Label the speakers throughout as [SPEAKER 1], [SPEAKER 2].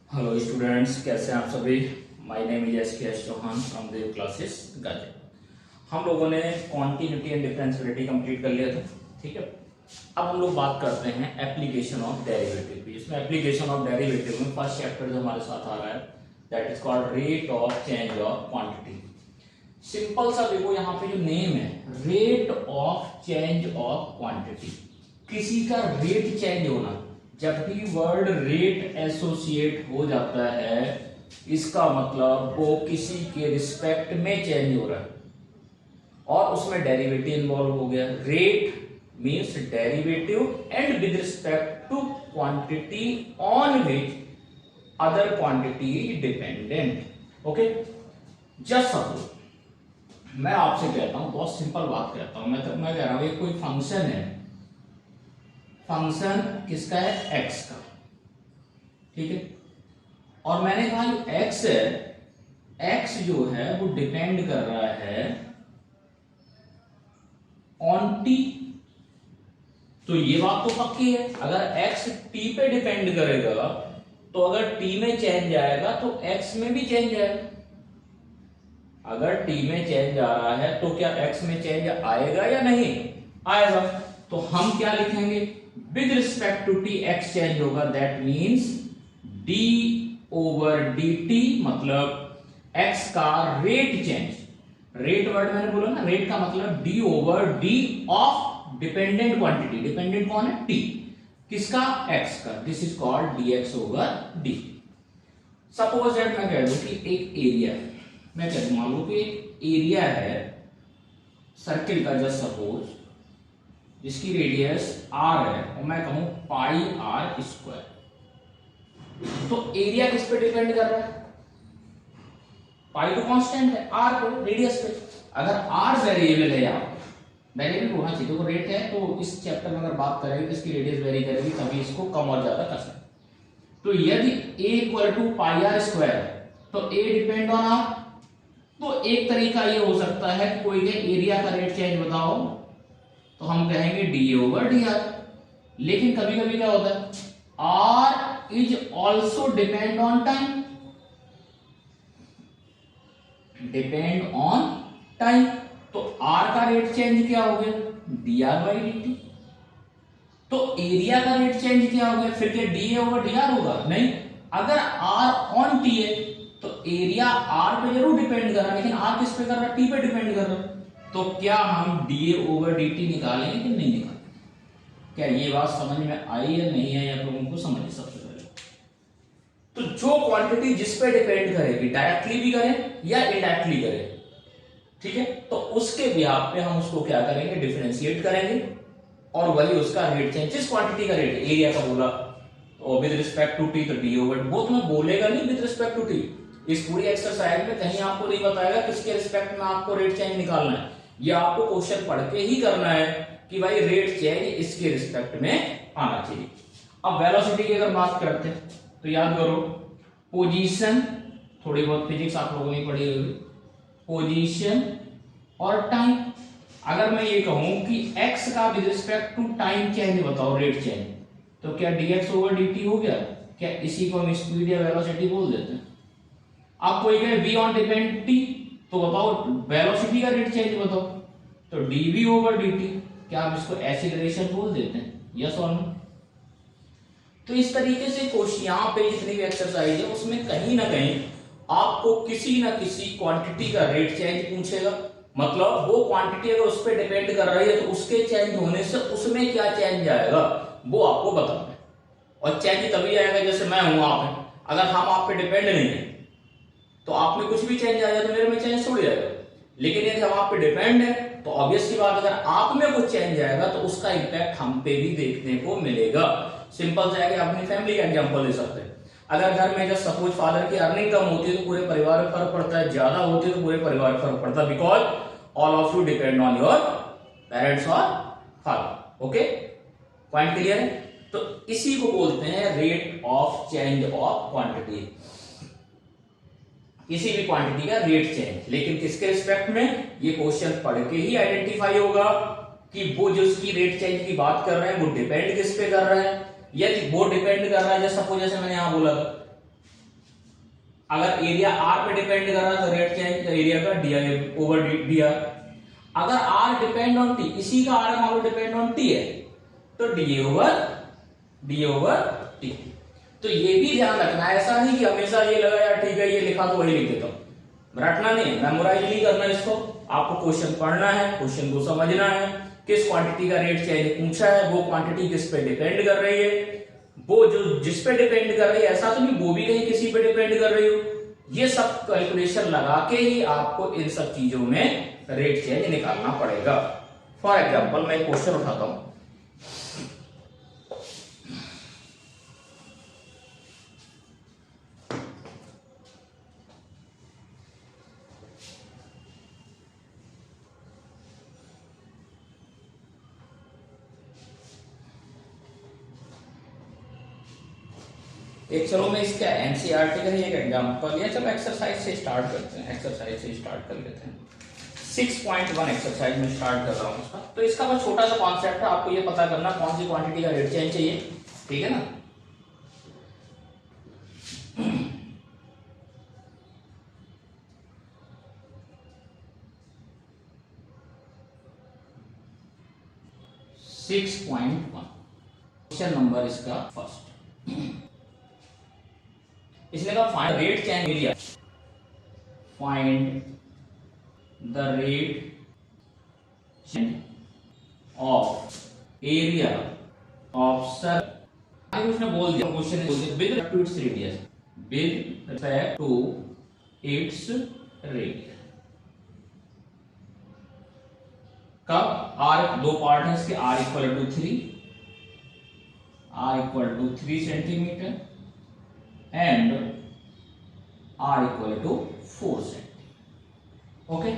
[SPEAKER 1] Hello students, कैसे हैं आप सभी। My name is S Chauhan from Dev classes Ghazi. हम लोगों ने कॉन्टिन्यूटी एंड डिफरेंशियलिटी कंप्लीट कर लिया था। ठीक है, अब हम लोग बात करते हैं एप्लीकेशन ऑफ डेरिवेटिव की। इसमें एप्लीकेशन ऑफ डेरिवेटिव में फर्स्ट चैप्टर जो हमारे साथ आ रहा है that is called rate of change of quantity. Simple सा देखो, यहाँ पे जो नेम है rate of change of quantity, किसी का रेट चेंज होना। जब भी वर्ड रेट एसोसिएट हो जाता है इसका मतलब वो किसी के रिस्पेक्ट में चेंज हो रहा है और उसमें डेरिवेटिव इन्वॉल्व हो गया। Rate means derivative and with respect to quantity on which other quantity is dependent. Okay, just suppose मैं आपसे कहता हूं, बहुत सिंपल बात कहता हूं, मैं कह रहा हूं ये कोई फंक्शन है। फंक्शन किसका है? एक्स का। ठीक है, और मैंने कहा जो एक्स है, एक्स जो है वो डिपेंड कर रहा है ऑन टी। तो ये बात तो पक्की है, अगर एक्स टी पे डिपेंड करेगा तो अगर टी में चेंज आएगा तो एक्स में भी चेंज आएगा। अगर टी में चेंज आ रहा है तो क्या एक्स में चेंज आएगा या नहीं आएगा? तो हम क्या लिखेंगे? With respect to T X change होगा, that means D over D T, मतलब एक्स का रेट चेंज। रेट वर्ड मैंने बोला ना, रेट का मतलब D over D of dependent quantity. Dependent कौन है? टी। किसका? एक्स का। This is called D X over D. Suppose that मैं कह दूं कि एक एरिया है, मैं कह दूं मान लो कि एक एरिया है सर्किल का, जस्ट सपोज जिसकी रेडियस r है और मैं कहूं पाई r स्क्वायर। तो एरिया किस पे डिपेंड कर रहा है? पाई तो कांस्टेंट है, r पे, रेडियस पे। अगर r वेरिएबल है, यहाँ वेरिएबल होना चाहिए, तो रेट है, तो इस चैप्टर में अगर बात करेंगे तो इसकी रेडियस वेरी करेगी, तभी इसको कम और ज्यादा कर सकते। तो यदि a equal to pi r square है तो a डिपेंड ऑन r। तो एक तरीका ये हो सकता है, कोई के एरिया का रेट चेंज बताओ तो हम कहेंगे डी ओवर डी आर। लेकिन कभी कभी क्या होता है, R is also depend on time. Depend on time, तो आर का रेट चेंज क्या हो गया? D R by D T. तो एरिया का रेट चेंज क्या हो गया? फिर क्या डी ओवर डी आर होगा? नहीं। अगर आर ऑन टी है तो एरिया आर पे जरूर डिपेंड कर रहा है, लेकिन आर किस पे कर रहा है? टी पे डिपेंड कर रहा है। तो क्या हम डी ओवर डी टी निकालेंगे कि नहीं निकालेंगे? क्या ये बात समझ में आई या नहीं है, या तो उनको समझिए सबसे पहले। तो जो क्वांटिटी जिस पे डिपेंड करेगी, डायरेक्टली भी करें या इनडायरेक्टली करें, ठीक है, तो उसके बिहाफ पे हम उसको क्या करेंगे? डिफरेंशिएट करेंगे और वही उसका रेट चेंज। जिस क्वांटिटी का रेट एरिया का बोला और विद रिस्पेक्ट टू टी, तो डी ओवर, वो तुम्हें बोलेगा नहीं विद रिस्पेक्ट टू टी। इस पूरी एक्सरसाइज में कहीं आपको नहीं बताएगा किसके रिस्पेक्ट में आपको रेट चेंज निकालना है। ये आपको क्वेश्चन पढ़ के ही करना है कि भाई रेट चेंज इसके रिस्पेक्ट में आना चाहिए। अब वेलोसिटी की अगर बात करते हैं तो याद करो, पोजीशन, थोड़ी बहुत फिजिक्स आप लोगों ने पढ़ी होगी, पोजीशन और टाइम। अगर मैं ये कहूं कि x का with respect to time change बताओ, रेट चेंज, तो क्या dx ओवर dt हो गया? क्या इसी को हम स्पीड या वेलोसिटी बोल देते हैं? आप कोई कहे v ऑन डिपेंड t, तो बताओ वेलोसिटी का रेट चेंज बताओ, तो dv ओवर dt, क्या हम इसको एक्सीलरेशन बोल देते हैं? यस और नो? तो इस तरीके से क्वेश्चन यहाँ पे जितनी भी एक्सरसाइज है उसमें कहीं ना कहीं आपको किसी ना किसी क्वांटिटी का रेट चेंज पूछेगा। मतलब वो क्वांटिटी अगर उस पर डिपेंड कर रही है तो उसके चेंज होने से उसमें क्या चेंज आएगा वो आपको बताना है। और चेंज तभी आएगा जैसे मैं हूं आप हैं, अगर हम आप पे डिपेंड नहीं है तो आप में कुछ भी चेंज आएगा तो मेरे में चेंज थोड़ी आएगा। लेकिन यदि हम आप पे डिपेंड है तो ऑब्वियस सी बात, अगर आप में कुछ चेंज आएगा तो उसका इंपैक्ट हम पे भी देखने को मिलेगा। सिंपल से आगे अपनी फैमिली का एग्जांपल ले सकते हैं। अगर घर में जब सपोज फादर की अर्निंग कम होती है तो पूरे परिवार पर फर्क पड़ता है, ज्यादा होती है तो पूरे परिवार पर फर्क पड़ता है, because all of you depend on your parents और फादर। ओके, पॉइंट क्लियर है? तो इसी को बोलते हैं rate of change of quantity. किसी भी क्वांटिटी का रेट चेंज, लेकिन किसके रिस्पेक्ट में? ये क्वेश्चन पढ़ के ही आइडेंटिफाई होगा कि वो जो उसकी रेट चेंज की बात कर रहे हैं वो डिपेंड किस पे कर रहा है। यदि वो डिपेंड कर रहा है, जैसे सपोज जैसे मैंने यहां बोला था अगर एरिया आर पे डिपेंड कर रहा है तो रेट चेंज एरिया का डी ओवर डी आर। अगर आर डिपेंड ऑन टी, इसी का आर मान लो डिपेंड ऑन टी है, तो डी ओवर टी। तो ये भी ध्यान रखना है, ऐसा नहीं कि हमेशा ये लगा यार ठीक है ये लिखा तो वही लिख देता हूं, रटना नहीं है, मेमोराइज नहीं करना इसको। आपको क्वेश्चन पढ़ना है, क्वेश्चन को समझना है, किस क्वांटिटी का रेट चेंज पूछा है, वो क्वांटिटी किस पे डिपेंड कर रही है, वो जो जिस पे डिपेंड कर रही है ऐसा तो नहीं वो भी कहीं किसी पे डिपेंड कर रही हो। ये सब कैलकुलेशन लगा के ही आपको इन सब चीजों में रेट चेंज निकालना पड़ेगा। फॉर एग्जांपल मैं क्वेश्चन उठाता हूं, एक चलो मैं इसका एनसीईआरटी का ही एक एग्जांपल लिया, चलो एक्सरसाइज से स्टार्ट करते हैं, एक्सरसाइज से स्टार्ट कर लेते हैं। 6.1 एक्सरसाइज में स्टार्ट कर रहा हूं इसका। तो इसका बस छोटा सा कॉन्सेप्ट है, आपको ये पता करना कौन सी क्वांटिटी का रेट चेंज चाहिए, ठीक है ना। क्वेश्चन नंबर इसका फर्स्ट, इसने कहा find rate change area, find the rate change of area of circle. उसने बोल दिया क्वेश्चन बोल दिया with respect to its radius, with respect to its radius. कब आर दो पार्ट है इसके, R equal to 3 centimetre and R equal to 4 centimetre. Okay,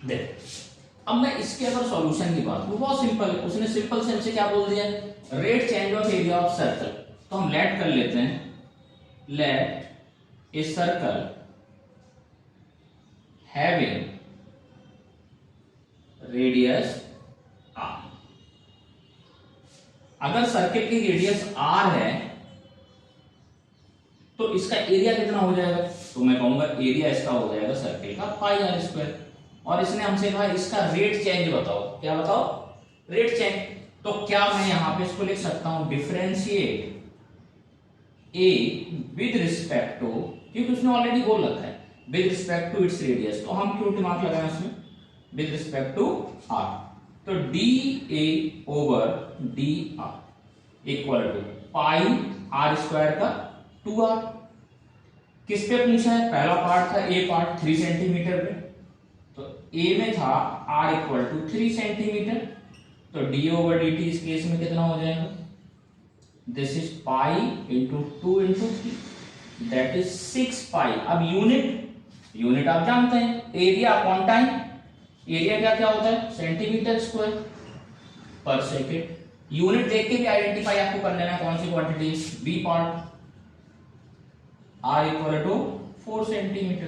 [SPEAKER 1] देख अब मैं इसके अगर सॉल्यूशन की बात करूं, बहुत सिंपल है, उसने सिंपल से हमसे क्या बोल दिया, rate change of area of circle. तो हम लेट कर लेते हैं, let a circle having radius R. अगर सर्किल की रेडियस आर है तो इसका एरिया कितना हो जाएगा, तो मैं कहूंगा एरिया इसका हो जाएगा सर्किल का पाई आर स्क्वायर। और इसने हमसे कहा इसका रेट चेंज बताओ, क्या बताओ, रेट चेंज। तो क्या मैं यहां पे इसको लिख सकता हूं differentiate A with respect to, क्योंकि उसने ऑलरेडी बोल रखा है with respect to its radius, तो हम क्यों दिमाग लगाएं उसमें, विद रिस्पेक्ट टू आर। तो D A over D R equal to pi are square का 2r। किस पे पूछा है, पहला पार्ट था ए पार्ट 3 सेंटीमीटर पे, तो ए में था r इक्वल टू 3 सेंटीमीटर, तो डी ओवर डी टी इस केस में कितना हो जाएगा, this is pi into 2 into 3 that is 6 पाई। अब यूनिट आप जानते हैं, एरिया अपॉन टाइम, एरिया क्या क्या होता है सेंटीमीटर स्क्वायर पर सेकेंड। यूनिट देख के भी आइडेंटिफाई आपको कर लेना कौन सी quantity, B part r equal to 4 centimetre,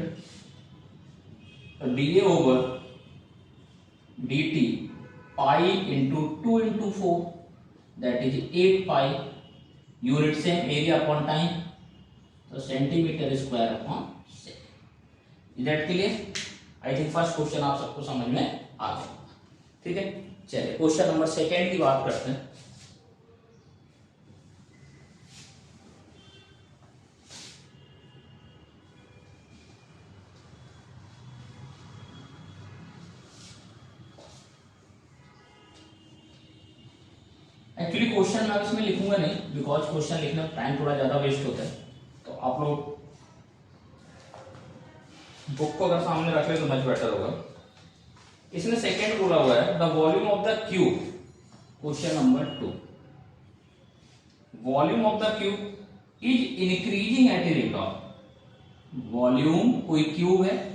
[SPEAKER 1] तो D over D T pi into 2 into 4 that is 8 pi. Unit same, area upon time, तो centimetre square upon second. Is that clear? I think first question आप सबको समझ में आ गया, ठीक है। चलिए क्वेश्चन नंबर सेकेंड की बात करते हैं। एक्चुअली क्वेश्चन मैं इसमें लिखूंगा नहीं, बिकॉज क्वेश्चन लिखने में टाइम थोड़ा ज्यादा वेस्ट होता है, तो आप लोग बुक को अगर सामने रख ले तो मच बेटर होगा। इसने सेकंड बोला हुआ है the volume of the cube, question number 2, volume of the cube is increasing at a rate of, volume कोई क्यूब है,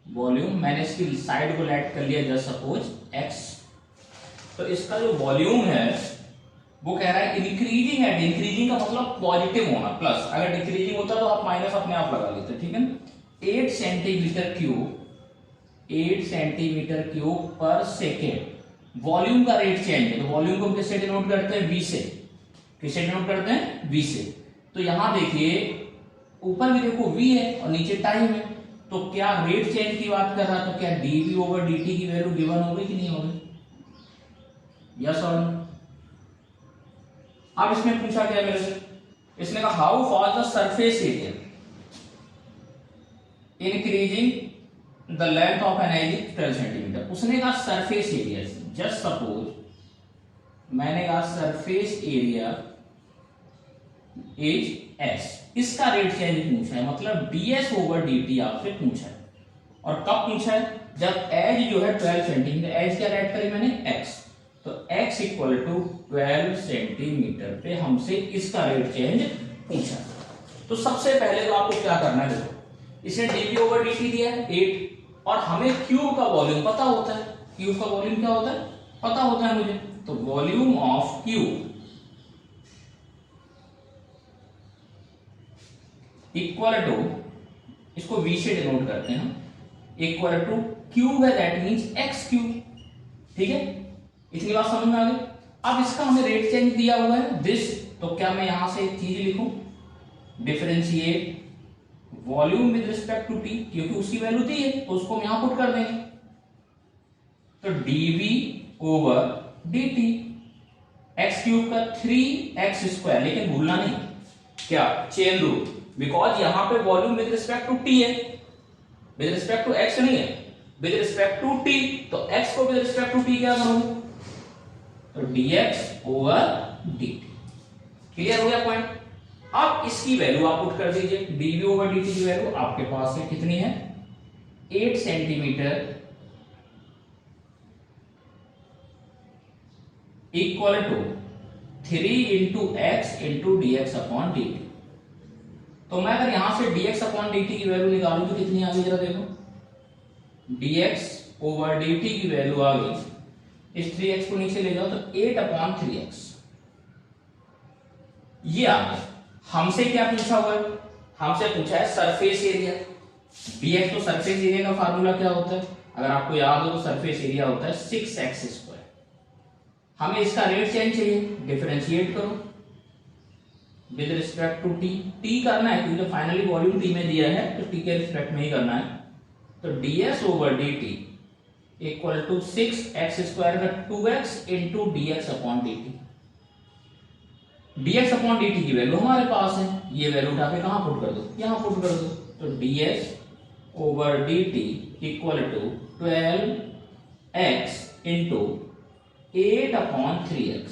[SPEAKER 1] वॉल्यूम मैंने इसकी साइड को लेट कर लिया जस्ट सपोज x। तो इसका जो वॉल्यूम है वो कह रहा है इंक्रीजिंग एट, इंक्रीजिंग का मतलब पॉजिटिव होना, प्लस, अगर डिक्रीजिंग होता तो आप माइनस अपने आप लगा लेते, ठीक है ना। 8 सेंटीमीटर क्यूब पर सेकेंड वॉल्यूम का रेट चेंज है। तो वॉल्यूम को हम किससे डिनोट करते हैं? वी से। किससे डिनोट करते हैं? वी से। तो यहां देखिए ऊपर भी देखो वी है और नीचे टाइम है, तो क्या रेट चेंज की बात कर रहा, तो क्या डीवी ओवर डीटी की वैल्यू गिवन हो गई कि नहीं हो गई? यस और नो? अब इसमें पूछा क्या मेरे से, इसने कहा how for the surface area increasing the length of an edge 12 centimetre. उसने कहा सरफेस एरिया, जस्ट सपोज मैंने कहा सरफेस एरिया इज एस, इसका रेट चेंज पूछा है, मतलब ds ओवर dt आपसे पूछा है। और कब पूछा है? जब एज जो है 12 सेंटीमीटर, एज क्या राइट करी मैंने? x, तो x इक्वल टू 12 सेंटीमीटर पे हमसे इसका रेट चेंज पूछा। तो सबसे पहले तो आपको क्या करना है, देखो इसने dv ओवर dt दिया है 8 और हमें क्यूब का वॉल्यूम पता होता है। क्यूब का वॉल्यूम क्या होता है? पता होता है मुझे। तो volume of cube equal to, इसको v से डिनोट करते हैं हम, इक्वल टू क्यूब है दैट मींस x क्यूब। ठीक है, इतनी बात समझ में आ गई। अब इसका हमें रेट चेंज दिया हुआ है दिस, तो क्या मैं यहां से एक चीज लिखूं, differentiate volume with respect to t, क्योंकि उसकी वैल्यू दी है तो उसको हम यहां पुट कर देंगे। तो dv over dt, x cube का 3x स्क्वायर, लेकिन भूलना नहीं क्या, चेन रूल, बिकॉज यहां पे volume with respect to t है, विद रिस्पेक्ट टू x नहीं है, विद रिस्पेक्ट टू t। तो x को विद रिस्पेक्ट टू t क्या करूंगा, तो dx ओवर dt। क्लियर हो गया पॉइंट? अब इसकी वैल्यू आप पुट कर दीजिए, dv ओवर dt की वैल्यू आपके पास है कितनी है, 8 centimetre equal to 3 into X into dx upon dt। तो मैं अगर यहां से dx अपॉन dt की वैल्यू निकालूं तो कितनी आ गई, जरा देखो, dx ओवर dt की वैल्यू आ गई, इस 3x को नीचे ले जाओ तो 8 अपॉन 3x, ये आ गया। हमसे क्या पूछा हुआ है, हमसे पूछा है सरफेस एरिया। dx, तो सरफेस एरिया का फार्मूला क्या होता है, अगर आपको याद हो तो सरफेस एरिया होता है 6x स्क्वायर। हमें इसका रेट चेंज चाहिए, डिफरेंशिएट करो with respect to t, t करना है क्योंकि फाइनली वॉल्यूम t में दिया है तो t के रिस्पेक्ट में ही करना है। तो ds over dt equal to 6x square का 2x into dx upon dt। dx upon dt की वैल्यू हमारे पास है, ये वैल्यू उठा के कहां पुट कर दो, यहां पुट कर दो। तो ds over dt equal to 12x into 8 upon 3x,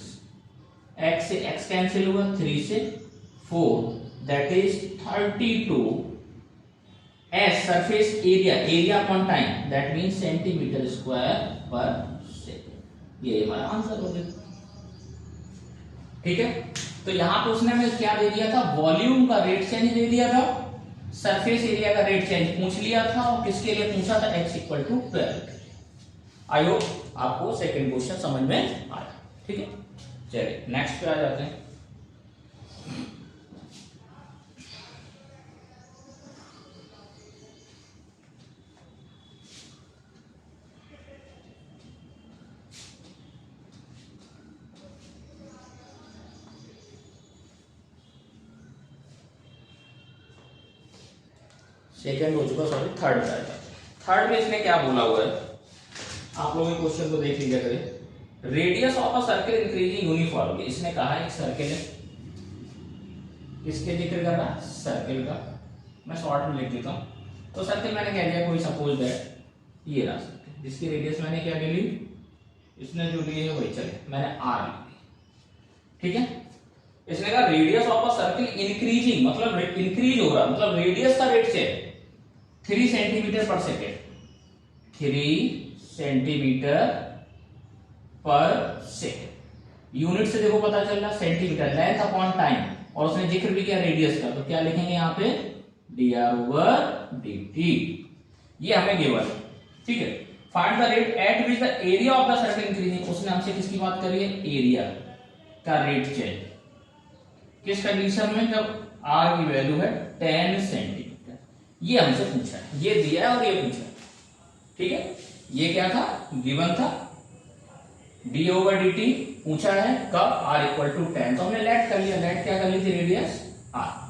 [SPEAKER 1] x से x कैंसिल हुआ, 3 से 4, that is 32 S surface area, area upon time that means centimetre square पर सेकंड। ये हमारा आंसर हो गया। ठीक है, तो यहां पे उसने हमें क्या दे दिया था, वॉल्यूम का रेट चेंज दे दिया था, सरफेस एरिया का रेट चेंज पूछ लिया था, और किसके लिए पूछा था, x equal to 12। I hope आपको सेकंड क्वेश्चन समझ में आया। ठीक है, चलिए नेक्स्ट पे आ जाते हैं। सेकंड हो चुका, सॉरी थर्ड पे आएगा। थर्ड में इसने क्या बोला हुआ है, आप लोग क्वेश्चन को देख लीजिए करें। Radius of a circle increasing uniformly, इसने कहा एक सर्कल है, इसके जिक्र कर रहा है सर्कल का, मैं शॉर्ट में लिख देता हूं। तो सर्कल मैंने कह दिया कोई सपोज दैट ये रहा सर्कल, जिसकी रेडियस मैंने क्या ले ली, इसने जो ली है वही चले, मैंने आर ली। ठीक है, इसने कहा radius of a circle increasing, मतलब इंक्रीज हो रहा, मतलब रेडियस का रेट से 3 सेंटीमीटर पर सेकेंड, 3 सेंटीमीटर पर सेकेंड। यूनिट से देखो पता चल रहा सेंटीमीटर, लेंथ अपॉन टाइम, और उसने जिक्र भी किया रेडियस का, तो क्या लिखेंगे यहाँ पे, dr ओवर dt। ये हमें गिवन है। ठीक है, find the rate at which the area of the circle increasing, उसने हमसे किसकी बात करी है, एरिया का रेट चेंज, किस कंडीशन में, जब r की वैल्यू है 10 सेंटीमीटर। ये हमसे पूछा है, ये दिया है और ये पूछा है, ठीक है। ये क्या था, गिवन था, डी ओवर डी टी पूछा है कब, आर इक्वल टू 10, तो हमने लेट कर लिया, लेट क्या कर ली थी, रेडियस आर।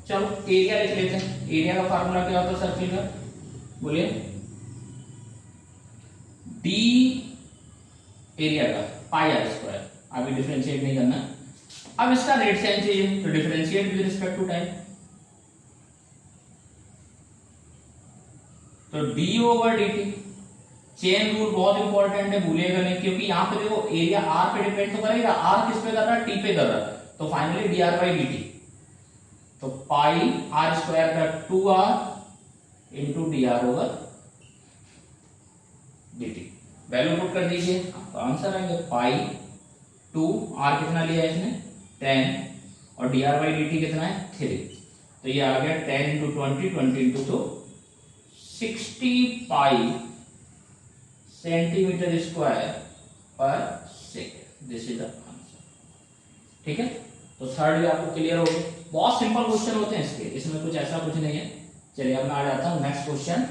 [SPEAKER 1] चलो एरिया लिख लेते हैं, एरिया का फार्मूला क्या होता है सर्किल का, बोलिए, डी एरिया का पाई आर स्क्वायर, अभी डिफरेंशिएट नहीं करना। अब इसका रेट चेंज चाहिए तो differentiate with respect to time, तो D over D T, chain rule बहुत इंपॉर्टेंट है, भूलिएगा नहीं, क्योंकि यहाँ पे देखो एरिया आर पे डिपेंड तो करेगा, आर किस पे कर रहा है, टी पे कर रहा है, तो finally D R by D T, तो पाई आर स्क्वायर का 2r into D R over D T, value put कर दीजिए तो आंसर आएगा पाई 2, आर कितना लिया है इसने 10 और D R by D T कितना है 3, तो ये आ गया 10 into 20, 20 into 2, 60 pi centimetre square पर second, this is the answer, ठीक है। तो थर्ड भी आपको क्लियर हो गया, बहुत सिंपल क्वेश्चन होते हैं इसके, इसमें कुछ ऐसा कुछ नहीं है। चलिए अब मैं आ जाता हूं नेक्स्ट क्वेश्चन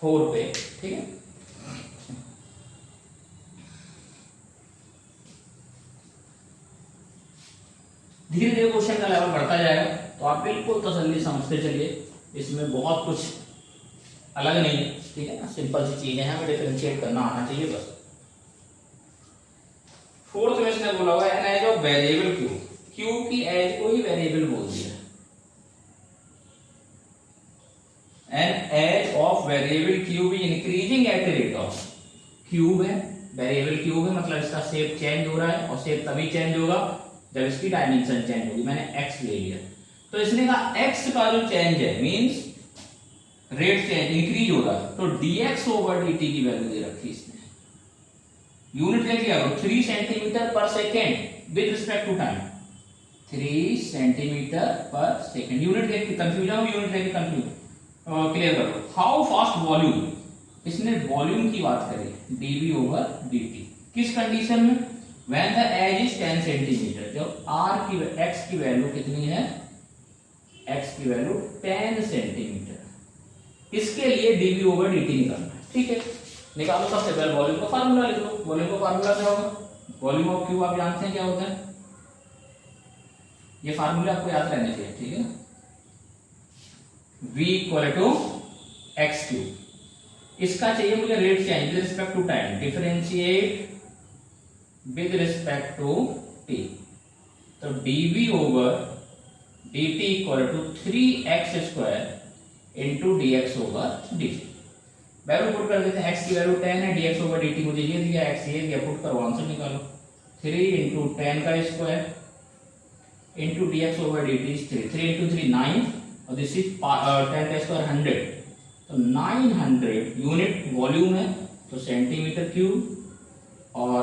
[SPEAKER 1] 4 पे, ठीक है। धीरे धीरे क्वेश्चन का लेवल बढ़ता जाएगा, तो आप बिल्कुल तसल्ली समझते चलिए, इसमें बहुत कुछ अलग नहीं है, ठीक है ना, सिंपल सी चीजें हैं, हमें डिफरेंशिएट करना आना चाहिए बस। फोर्थ में इसने बोला हुआ है an edge of variable Q, Q की एज को ही वेरिएबल बोल दिया, an edge of variable cube increasing at rate of, cube है, वेरिएबल क्यूब है, मतलब इसका शेप चेंज हो रहा है, और शेप तभी चेंज होगा जब इसकी डायमेंशन चेंज होगी, मैंने एक्स ले लिया, तो इसने कहा एक्स का जो चेंज है मींस रेट चेंज इंक्रीज हो रहा है, तो dx ओवर dt की वैल्यू दे रखी इसने, यूनिट ले लिया 3 सेंटीमीटर पर second with respect to time, 3 centimetre पर सेकेंड, यूनिट लेके कंफ्यूजन हो, यूनिट लेके कंफ्यूज क्लियर करो। हाउ फास्ट वॉल्यूम, इसने वॉल्यूम की बात करी dv ओवर dt, किस कंडीशन में, when the edge is 10 centimetre, जब r की x की वैल्यू कितनी है, x की वैल्यू 10 सेंटीमीटर, इसके लिए dv ओवर dt निकालना है, ठीक है। निकालो सबसे पहले वॉल्यूम का फार्मूला लिख लो, वॉल्यूम का फार्मूला क्या होगा, वॉल्यूम ऑफ क्यूब आप जानते हैं क्या होता है, ये फार्मूला आपको याद रहने चाहिए, ठीक है, v equal to x cube, इसका चाहिए मुझे rate change with respect to time, differentiate with respect to t, तो dv over dt equal to 3x square into dx over dt, value put कर देते हैं, x की वैल्यू 10 है, dx over dt मुझे ये दिया, x ये दिया, पुट करो आंसर निकालो, 3 इंटू 10 का square into dx over dt is 3, 3 into 3 9, और दिस इज 10 का स्क्वायर 100, तो 900 यूनिट वॉल्यूम है, तो सेंटीमीटर क्यूब, और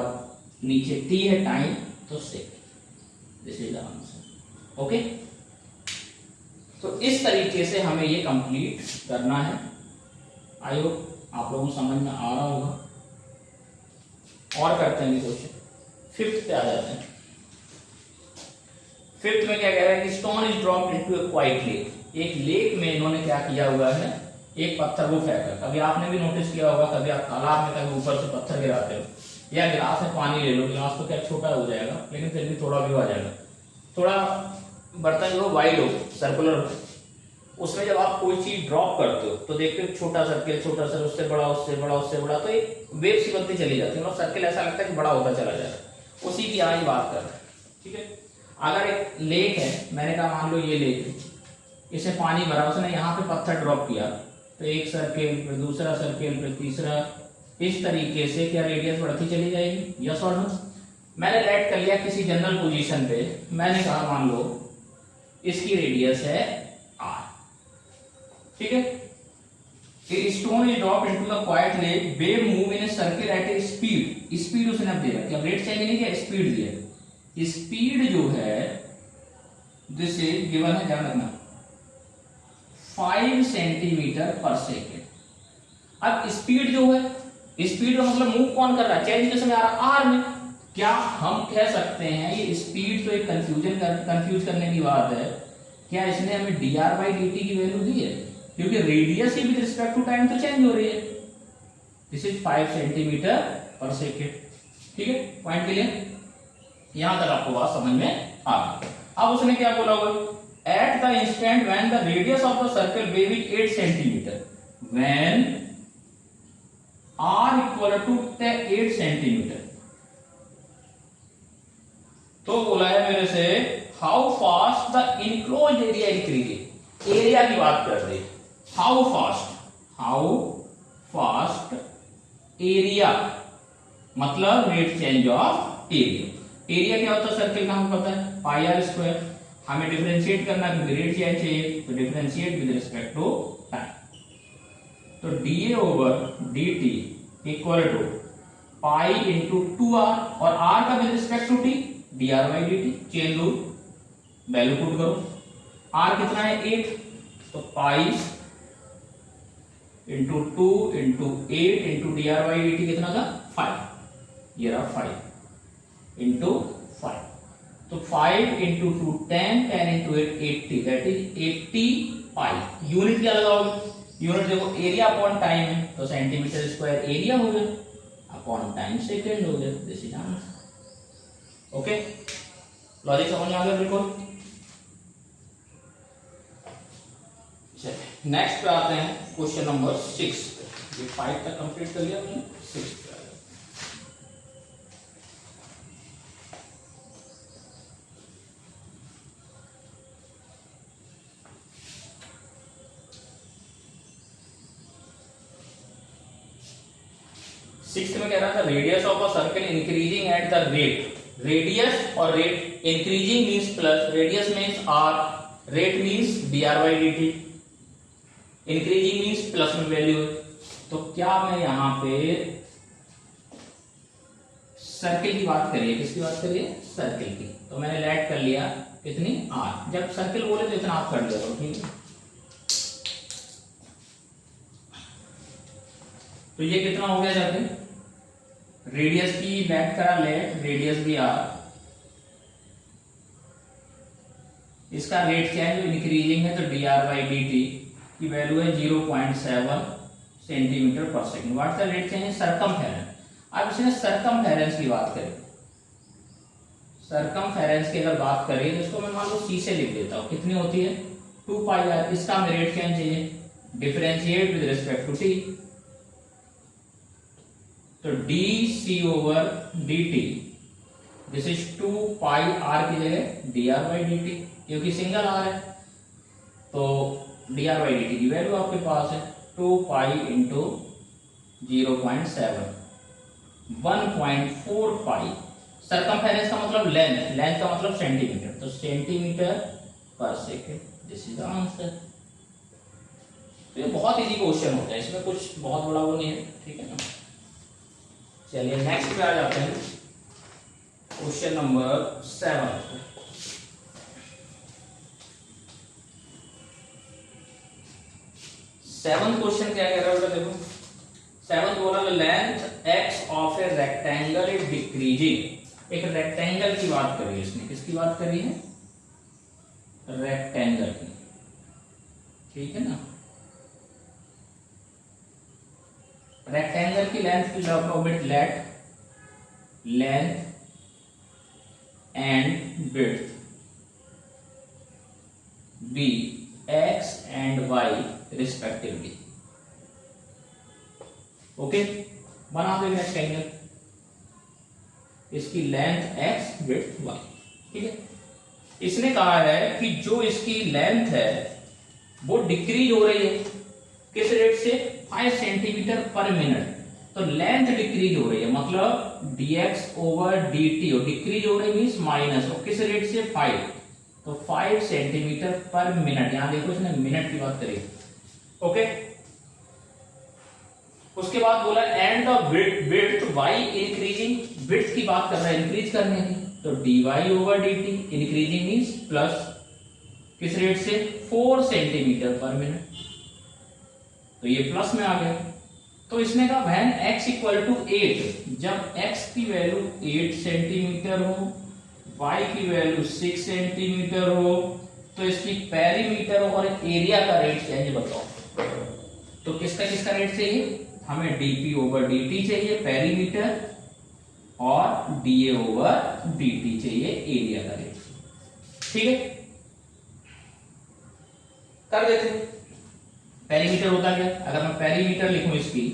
[SPEAKER 1] नीचे t है टाइम, तो second, this is the answer, okay. तो इस तरीके से हमें ये कंप्लीट करना है, आई होप आप लोगों को समझ में आ रहा होगा। और करते हैं क्वेश्चन 5th पे आ जाते हैं। 5th में क्या कह रहा है कि stone is dropped into A quite lake, एक लेक में इन्होंने क्या किया हुआ है, एक पत्थर को फेंका, कभी आपने भी नोटिस किया होगा, कभी आप तालाब में कभी ऊपर से पत्थर गिराते हो, या गिलास में पानी ले लो, गिलास तो क्या छोटा हो जाएगा लेकिन फिर भी थोड़ा भी आ जाएगा, थोड़ा बर्तन जो वाइड हो, सर्कुलर हो, उसमें जब आप कोई चीज ड्रॉप करते हो तो देखते हो छोटा सर्किल, छोटा सा, उससे बड़ा, उससे बड़ा, उससे बड़ा, तो एक वेव सी बनती चली जाती है, मतलब सर्किल ऐसा लगता है कि बड़ा होता चला जाएगा, उसी की यहाँ बात कर रहे हैं, ठीक है। अगर एक लेक है, मैंने कहा मान लो ये लेक है, इसे पानी भरा, उसने यहाँ पे पत्थर ड्रॉप किया, तो एक सर्किल फिर दूसरा सर्किल फिर तीसरा, इस तरीके से क्या रेडियस बढ़ती चली जाएगी, यस और नो। मैंने लेट कर लिया किसी जनरल पोजीशन पे, मैंने कहा मान लो इसकी रेडियस है r, ठीक है। Stone is dropped into the quite lake, wave move in a circle eight A speed, speed उसने अब दे रखी, अब रेट चेंज नहीं किया, स्पीड दिया, स्पीड जो है दिस इज गिवन है, ध्यान रखना 5 सेंटीमीटर पर सेकेंड। अब स्पीड जो है, स्पीड का मतलब मूव कौन कर रहा है, चेंज किस में आ रहा है, आर में। क्या हम कह सकते हैं ये स्पीड तो एक कंफ्यूज करने की बात है, क्या इसने हमें dr बाई dt की वैल्यू दी है, क्योंकि रेडियस ही विद रिस्पेक्ट टू टाइम तो चेंज हो रही है। दिस इज 5 सेंटीमीटर पर सेकेंड। ठीक है, पॉइंट क्लियर? यहां तक आपको बात समझ में आ गई। अब उसने क्या बोला होगा, at the instant when the radius of the circle baby 8 centimetre, when r equal to 8 centimetre, तो बोला है मेरे से how fast the enclosed area increasing. Area की बात कर दे, हाउ फास्ट एरिया मतलब rate change of area. Area क्या होता है सर्कल का हमें पता है, पाई आर स्क्वायर। हमें डिफरेंशिएट करना है क्योंकि रेट चेंज चाहिए, तो differentiate with respect to time. तो D A over dt equal to pi into 2r, और r का with respect to t dr by dt। Chain rule, value put करो। r कितना है 8, तो pi into 2 into 8 into dr by dt कितना था 5, ये रहा 5 इंटू 5, तो 5 into 2 10, 10 into 8 80, that is 80 pi. Unit क्या लगाओगे, यूनिट देखो एरिया अपॉन टाइम है, तो सेंटीमीटर स्क्वायर एरिया हो गया अपॉन टाइम सेकेंड हो गया। This is answer. Okay, logic समझ में आ गया बिल्कुल। चलिए नेक्स्ट पे आते हैं, क्वेश्चन नंबर 6 पे। ये 5 तक कंप्लीट कर लिया हमने, 6 पे आ गया। सिक्स्थ में कह रहा था radius of a circle increasing at the rate. Radius और rate, increasing means plus, radius means R, rate means dr by dt, increasing means plus में वैल्यू है। तो क्या मैं यहां पे सर्किल की बात करिए, किसकी बात करिए, सर्किल की। तो मैंने लेट कर लिया कितनी r, जब सर्किल बोले तो इतना आप कर लिया तो ठीक है। तो ये कितना हो गया जाके, रेडियस की लेट करा लेट, रेडियस भी आर, इसका रेट चेंज इंक्रीजिंग है तो dr बाई dt की वैल्यू है 0.7 सेंटीमीटर पर second. What the rate change, circumference. अब इसने सरकमफेरेंस की बात करें, सरकमफेरेंस की अगर बात करें तो इसको मैं मान लो c से लिख देता हूं, कितनी होती है 2 पाई r। इसका हमें रेट चेंज चाहिए, differentiate with respect to t, तो dc over dt, this is 2 pi r की जगह dr बाई dt, क्योंकि सिंगल r है तो dr बाई dt की वैल्यू आपके पास है 2 पाई इंटू 0.7, 1.4 पाई। सरकमफेरेंस का मतलब लेंथ, लेंथ का मतलब सेंटीमीटर, तो सेंटीमीटर पर second. This is the answer. तो ये बहुत इजी क्वेश्चन होता है, इसमें कुछ बहुत बड़ा वो नहीं है, ठीक है ना। चलिए नेक्स्ट पे आ जाते हैं, क्वेश्चन नंबर 7। सेवंथ क्वेश्चन क्या कह रहा है, देखो सेवंथ बोला length x of a rectangle is decreasing. एक रेक्टेंगल की बात करी है इसने, किसकी बात करी है, रेक्टेंगल की, ठीक है ना। रेक्टेंगल की लेंथ की object length and width be x and y respectively. Okay, बना दो रेक्टेंगल, इसकी लेंथ x विड्थ y, ठीक है। इसने कहा है कि जो इसकी लेंथ है वो डिक्रीज हो रही है, किस रेट से, 5 सेंटीमीटर पर मिनट। तो लेंथ डिक्रीज हो रही है मतलब dx ओवर dt, और डिक्रीज हो रही मीन्स माइनस, और किस रेट से 5, तो 5 सेंटीमीटर पर मिनट। यहां देखो इसने मिनट की बात करी, ओके। उसके बाद बोला and the width y increasing, width की बात कर रहा है इंक्रीज करने की, तो dy over dt, increasing means plus, किस रेट से 4 सेंटीमीटर पर मिनट, तो ये प्लस में आ गया। तो इसने कहा व्हेन x इक्वल टू 8, जब x की वैल्यू 8 सेंटीमीटर हो, y की वैल्यू 6 सेंटीमीटर हो, तो इसकी पेरीमीटर और एरिया का रेट चेंज बताओ। तो किसका किसका रेट चाहिए, हमें dp ओवर dt चाहिए पेरीमीटर, और dA ओवर dt चाहिए एरिया का रेट। ठीक है, कर देते। पेरीमीटर होता क्या, अगर मैं पेरीमीटर लिखूं इसकी,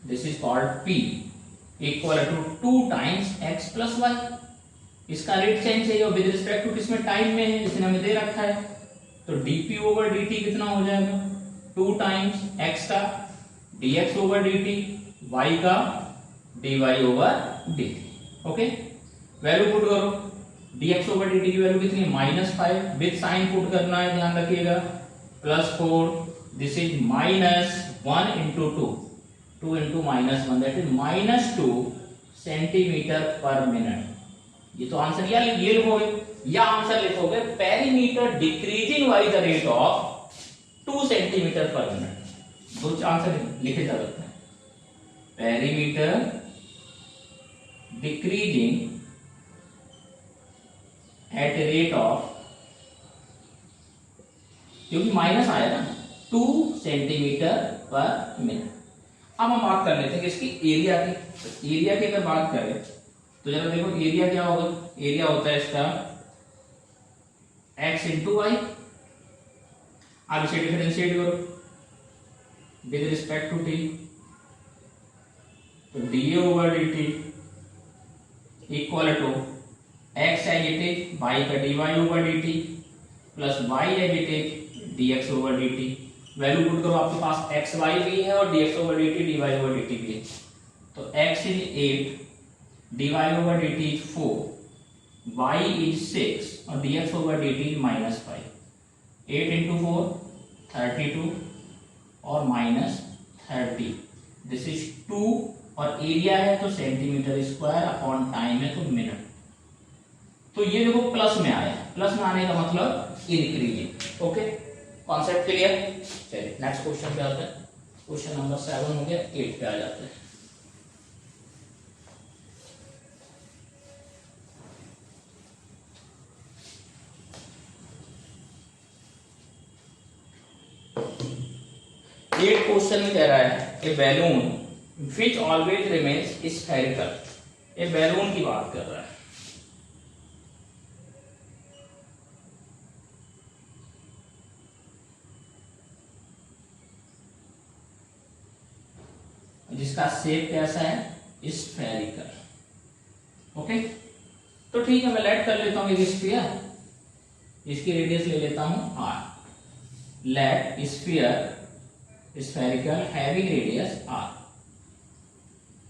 [SPEAKER 1] this is called P equal to 2 times x plus Y. इसका रेट चेंज चाहिए विद रिस्पेक्ट टू किसमें, टाइम में है, इसने हमें दे रखा है। तो dp ओवर dt कितना हो जाएगा, 2 टाइम्स x का dx ओवर dt, y का dy over dt। Okay, value put करो, dx ओवर dt की वैल्यू कितनी है, -5, विद साइन पुट करना है, ध्यान रखिएगा, +4, this is -1 into 2 into -1, that is -2 centimetre पर मिनट। ये तो आंसर या ये लिखोगे, या आंसर लिखोगे perimeter decreasing by the rate of 2 centimetre पर मिनट। दो आंसर लिखे जा सकते हैं, perimeter decreasing eight rate of, क्योंकि माइनस आया ना, 2 सेंटीमीटर पर मिनट। अब हम बात कर लेते हैं इसकी एरिया की। तो एरिया की अगर बात करें तो जरा देखो एरिया क्या होगा, एरिया होता है इसका x इंटू वाई। आप इसे डिफरेंशिएट करो विद रिस्पेक्ट टू t, तो dA over dt equal to x as it is, y का dy over dt plus y as it is dx over dt। Value put करो, आपके पास x y भी है और dx over dt dy over dt भी है। तो x is 8, dy over dt is 4, y is 6 और dx over dt is -5। 8 into 4 32 और -30, दिस इज 2, और एरिया है तो सेंटीमीटर स्क्वायर अपॉन टाइम है तो मिनट। तो ये देखो प्लस में आया, प्लस में आने का मतलब इंक्रीजिंग। Okay, concept clear. चलिए नेक्स्ट क्वेश्चन पे आते हैं। क्वेश्चन नंबर 7 हो गया, 8 पे आ जाते हैं। एक क्वेश्चन में कह रहा है a balloon which always remains spherical. A balloon की बात कर रहा है। जिसका शेप कैसा है, स्फेरिकल। ओके, तो ठीक है, मैं लेट कर लेता हूं एक स्फीयर, इसकी रेडियस ले लेता हूं r। Let sphere spherical having radius r,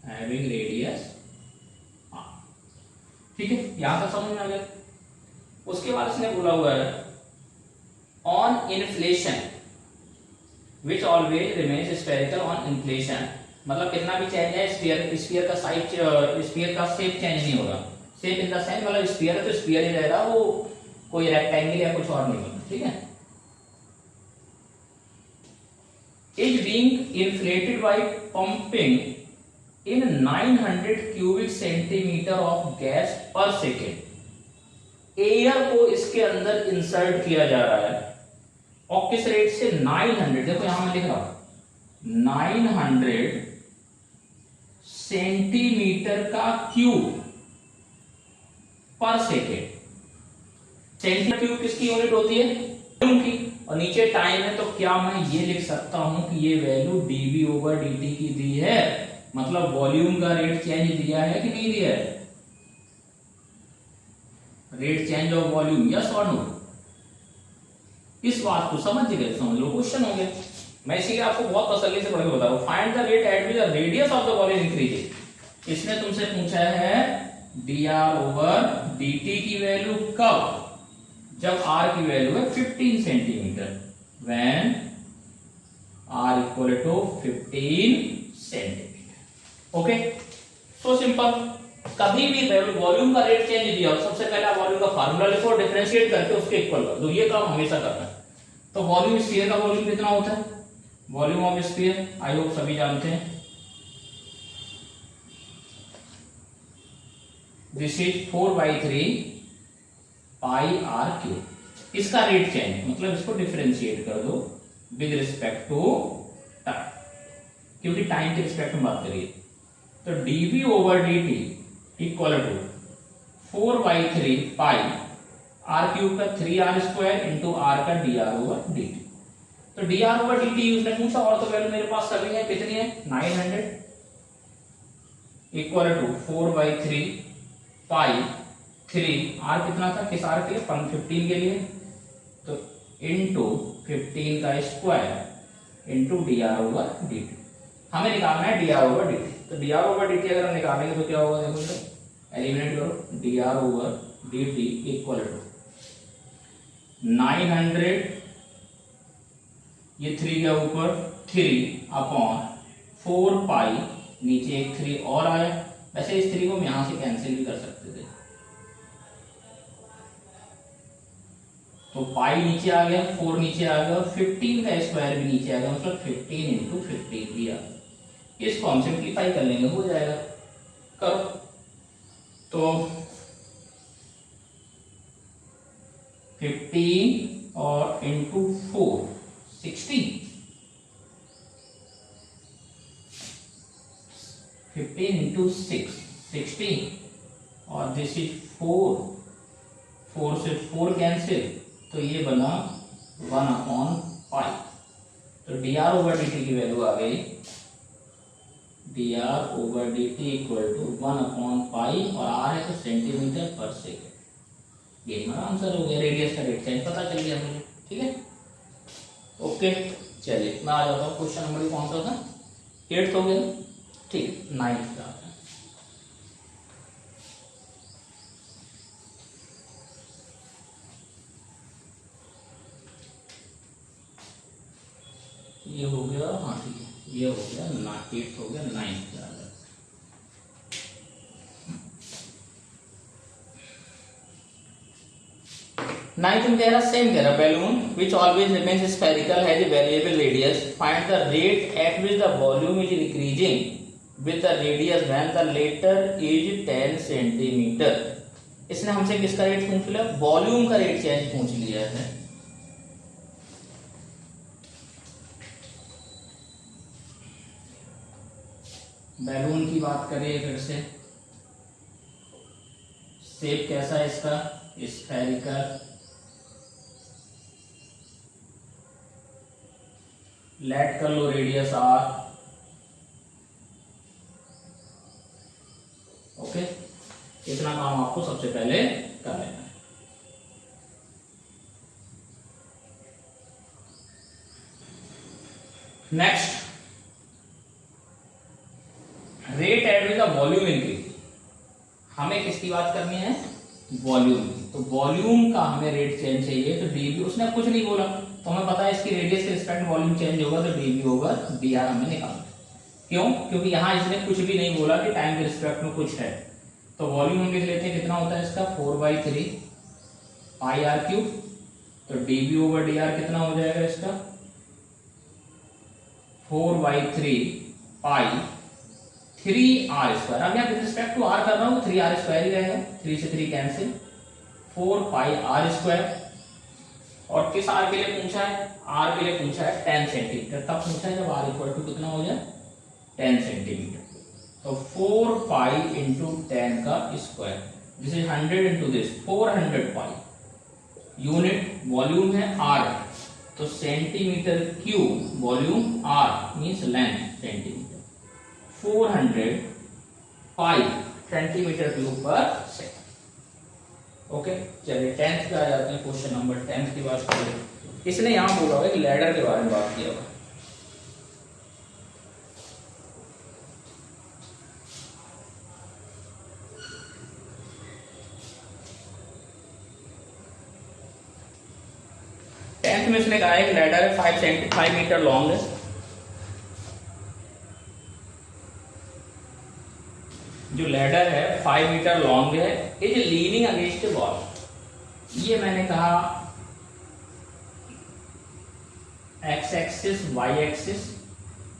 [SPEAKER 1] having radius r। ठीक है, यहां तक समझ में आ गया। उसके बाद इसने बोला हुआ है on inflation which always remains spherical on inflation. मतलब कितना भी चेंज है स्फीयर का साइज, स्फीयर का शेप चेंज नहीं होगा। शेप इन द सेंस, मतलब स्फीयर है तो स्फीयर ही रहेगा, वो कोई रेक्टेंगल या कुछ और नहीं होगा। ठीक है, is being inflated by pumping in 900 cubic centimetre of gas पर सेकेंड। एयर को इसके अंदर इंसर्ट किया जा रहा है और किस रेट से, 900, देखो यहां मैं लिख रहा हूं 900 सेंटीमीटर का क्यूब पर सेकेंड। सेंटीमीटर क्यूब किसकी यूनिट होती है, वॉल्यूम की, और नीचे टाइम है, तो क्या मैं ये लिख सकता हूं कि ये वैल्यू dV ओवर dt की दी है, मतलब वॉल्यूम का रेट चेंज दिया है कि नहीं दिया है, rate change of volume, yes और नो। इस बात को समझ गए, समझ लो क्वेश्चन हो गया। मैं इसीलिए आपको बहुत तसल्ली से पढ़ के बता रहा हूं। Find the rate at which the radius of the volume increases. इसने तुमसे पूछा है dr ओवर dt की वैल्यू कब, जब r की वैल्यू है 15 centimetre, when r equal to 15 centimetre. Okay, so simple. कभी भी वॉल्यूम का रेट चेंज दिया, सबसे पहले आप वॉल्यूम का फार्मूला लिखो, डिफरेंशिएट करके उसके इक्वल कर दो। ये काम हमेशा करना है। तो वॉल्यूम स्फीयर का वॉल्यूम कितना होता है, volume of sphere I hope सभी जानते हैं, this is 4/3 pi r cube. इसका रेट चेंज, मतलब इसको डिफरेंशिएट कर दो विद रिस्पेक्ट टू टाइम, क्योंकि टाइम के रिस्पेक्ट में बात करिए। तो dv over dt equal to 4/3 pi r cube का 3r स्क्वायर इंटू r का dr ओवर dt। तो dr ओवर dt उसने पूछा, और तो वैल्यू मेरे पास सभी है, कितनी है 900 इक्वल टू 4/3 पाई 3 r कितना था, किस r के लिए, 15 के लिए, तो इंटू 15 का square into dr over dt। हमें निकालना है dr ओवर dt। तो dr ओवर dt अगर हम निकालेंगे तो क्या होगा, देखो तो एलिमिनेट करो, dr over dt equal to 900, ये 3 के ऊपर 3 अपॉन 4 पाई, नीचे एक 3 और आया, वैसे इस 3 को हम यहां से कैंसिल भी कर सकते थे, तो पाई नीचे आ गया, 4 नीचे आ गया, और 15 का स्क्वायर भी नीचे आ गया, मतलब 15 इंटू 15 भी आ गया। इसको हम सिंप्लीफाई कर लेंगे, हो जाएगा, करो। तो 15 और इंटू 4 16, 15 इंटू 6 16, और दिस इज 4 से 4 कैंसिल, तो ये बना 1/5। तो dr ओवर dt की वैल्यू आ गई, dr over dt equal to 1/5, और r है तो सेंटीमीटर पर सेकेंड। ये हमारा आंसर हो गया, रेडियस का रेट चेंज पता चल गया मुझे, ठीक है, ओके। चलिए मैं आ जाता हूँ, क्वेश्चन नंबर कौन सा था, 8th हो गया, ठीक, 9th का। ये हो गया, हाँ ठीक है, ये हो गया 8th हो गया, 9th का। 9th में कह रहा, सेम कह रहा, balloon which always remains spherical has a variable radius, find the rate at which the volume is increasing with the radius when the latter is 10 centimetre. इसने हमसे किसका रेट पूछ लिया, वॉल्यूम का रेट चेंज पूछ लिया है। बैलून की बात करें फिर से, शेप कैसा है इसका, स्फेरिकल, लेट कर लो रेडियस r, ओके। इतना काम आपको सबसे पहले कर लेना है। Next, rate at which the volume increase, हमें किसकी बात करनी है, वॉल्यूम की। तो वॉल्यूम का हमें रेट चेंज चाहिए, तो dv, उसने कुछ नहीं बोला, तो हमें पता है इसकी रेडियस के रिस्पेक्ट वॉल्यूम चेंज होगा, तो dv ओवर dr हमें निकालना। क्यों, क्योंकि यहां इसने कुछ भी नहीं बोला कि टाइम के रिस्पेक्ट में कुछ है, तो वॉल्यूम हम लिख लेते हैं, कितना होता है इसका 4/3 पाई r क्यूब, तो dv ओवर dr कितना हो जाएगा इसका 4/3 पाई 3r स्क्वायर। अब यहाँ विद रिस्पेक्ट टू r कर रहा हूँ, 3r स्क्वायर ही रहेगा, 3 से 3 कैंसिल, 4 पाई r स्क्वायर। और किस r के लिए पूछा है, r के लिए पूछा है 10 सेंटीमीटर, तब पूछा है जब r इक्वल टू कितना हो जाए 10 सेंटीमीटर। तो 4 पाई इंटू 10 का square, this is 100 into this 400 pi, unit volume है r, तो centimetre cube volume r means length centimetre, 400 पाई सेंटीमीटर क्यूब पर सेकंड, ओके। चलिए 10th पे आ जाते हैं, क्वेश्चन नंबर 10th की बात करें। इसने यहां बोला होगा कि लैडर के बारे में बात किया होगा। टेंथ में इसने कहा है कि लैडर है 5 मीटर लॉन्ग है, जो लैडर है 5 मीटर लॉन्ग है, इज लीनिंग अगेंस्ट वॉल। ये मैंने कहा एक्स एक्सिस वाई एक्सिस,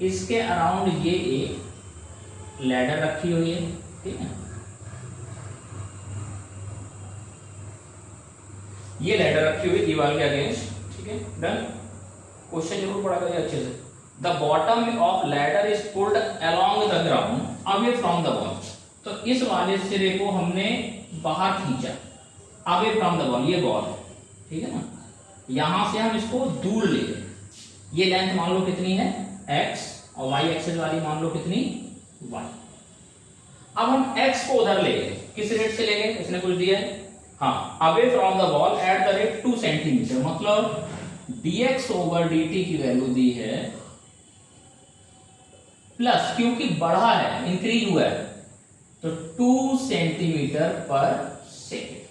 [SPEAKER 1] इसके अराउंड ये एक लैडर रखी हुई है, ठीक है। ये लैडर रखी हुई दीवार के अगेंस्ट, ठीक है, डन। क्वेश्चन जरूर पढ़ा करिए अच्छे से। The bottom of ladder is pulled along the ground away from the wall. तो इस वाले सिरे को हमने बाहर खींचा, अवे फ्रॉम द वॉल, ये वॉल है, ठीक है ना, यहां से हम इसको दूर ले गए। ये लेंथ मान लो कितनी है x, और y एक्सिस वाली मान लो कितनी y। अब हम x को उधर ले गए, किस रेट से ले गए, इसने कुछ दिया है, हाँ, away from the wall at the rate 2 centimetre, मतलब dx ओवर dt की वैल्यू दी है प्लस, क्योंकि बढ़ा है, इंक्रीज हुआ है, तो 2 सेंटीमीटर पर सेकेंड।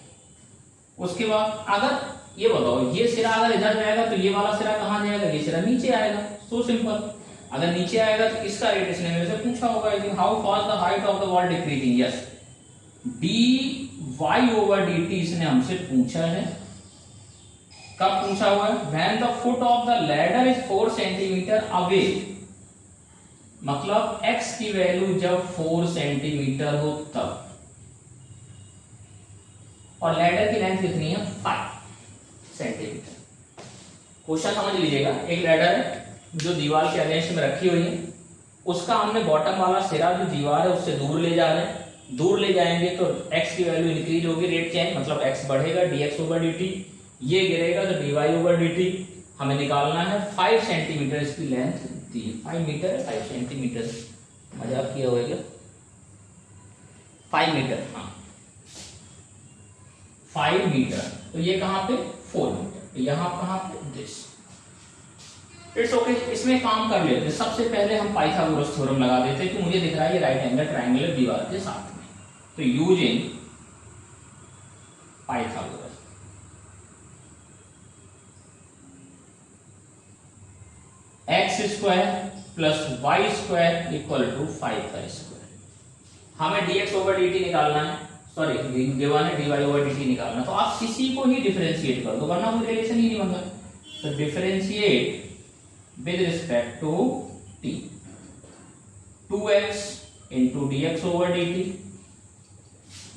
[SPEAKER 1] उसके बाद अगर ये बताओ, ये सिरा अगर इधर जाएगा तो ये वाला सिरा कहां जाएगा, ये सिरा नीचे आएगा, सो सिंपल। अगर नीचे आएगा तो इसका रेट इसने मेरे से पूछा होगा, how fast the height of the wall decreasing, yes, dy over dt इसने हमसे पूछा है। कब पूछा हुआ है, when the foot of the ladder is 4 centimetre away, मतलब x की वैल्यू जब 4 सेंटीमीटर हो तब, और लैडर की लेंथ कितनी है 5 सेंटीमीटर। क्वेश्चन समझ लीजिएगा, एक लैडर है जो दीवार के अगेंस्ट में रखी हुई है, उसका हमने बॉटम वाला सिरा जो दीवार है उससे दूर ले जा रहे हैं। दूर ले जाएंगे तो x की वैल्यू इंक्रीज होगी, रेट चेंज, मतलब x बढ़ेगा dx ओवर dt, ये गिरेगा तो dy ओवर dt। हमें निकालना है 5 सेंटीमीटर इसकी लेंथ दी है, 5 मीटर 5 सेंटीमीटर, मजाक किया होगा क्या, 5 मीटर, हाँ 5 मीटर, तो ये कहां पे 4 मीटर, यहां कहां पे दिस। इट्स ओके, इसमें काम कर लेते हैं। सबसे पहले हम पाइथागोरस थ्योरम लगा देते हैं कि मुझे दिख रहा है ये राइट एंगल ट्रायंगुलर दीवार के साथ में, तो using Pythagoras, x square plus y square equal to 5 का स्क्वायर। हमें dx ओवर dt निकालना है, सॉरी गिवन है dy ओवर dt निकालना, तो आप किसी को ही डिफरेंशिएट कर दो, वरना कोई रिलेशन ही नहीं बन रहा। तो differentiate with respect to t, 2x into dx over dt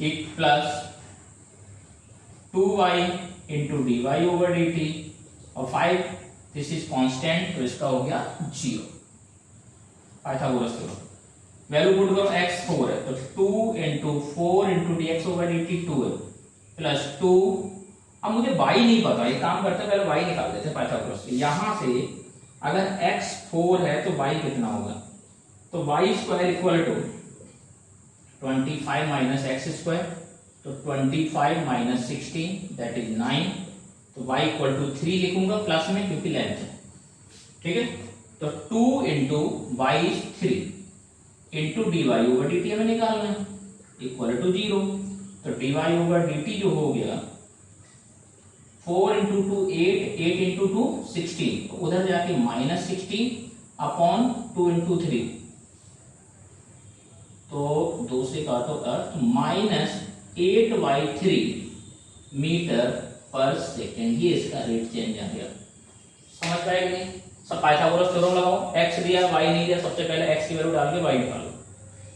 [SPEAKER 1] एक plus 2y into dy over dt, और 5 दिस इज कांस्टेंट, तो इसका हो गया 0। पाइथागोरस थ्योरम, वैल्यू पुट करो, x 4 है तो 2 into 4 into dx over dt 2 है, प्लस 2, अब मुझे y नहीं पता, ये काम करते पहले y निकाल देते हैं पाइथागोरस से। यहां से अगर x 4 है तो y कितना होगा, तो y square equal to 25 minus x square, तो 25 माइनस 16 दैट इज 9, तो y इक्वल टू 3 लिखूंगा प्लस में क्योंकि लेंथ है, ठीक है। तो 2 into y 3 into D Y over D t हमें निकालना है, इक्वल टू 0। तो d Y over D t जो हो गया 4 इंटू 2 8, 8 इंटू 2 16, तो उधर जाके माइनस 16 अपॉन 2 इंटू 3, तो 2 से काटो अर्थ, माइनस 8/3 मीटर पर सेकेंड, ये इसका रेट चेंज आ गया। समझ पाएंगे नहीं? सब पाइथागोरस थ्योरम लगाओ, x दिया y नहीं दिया, सबसे पहले x की वैल्यू डाल के y निकालो।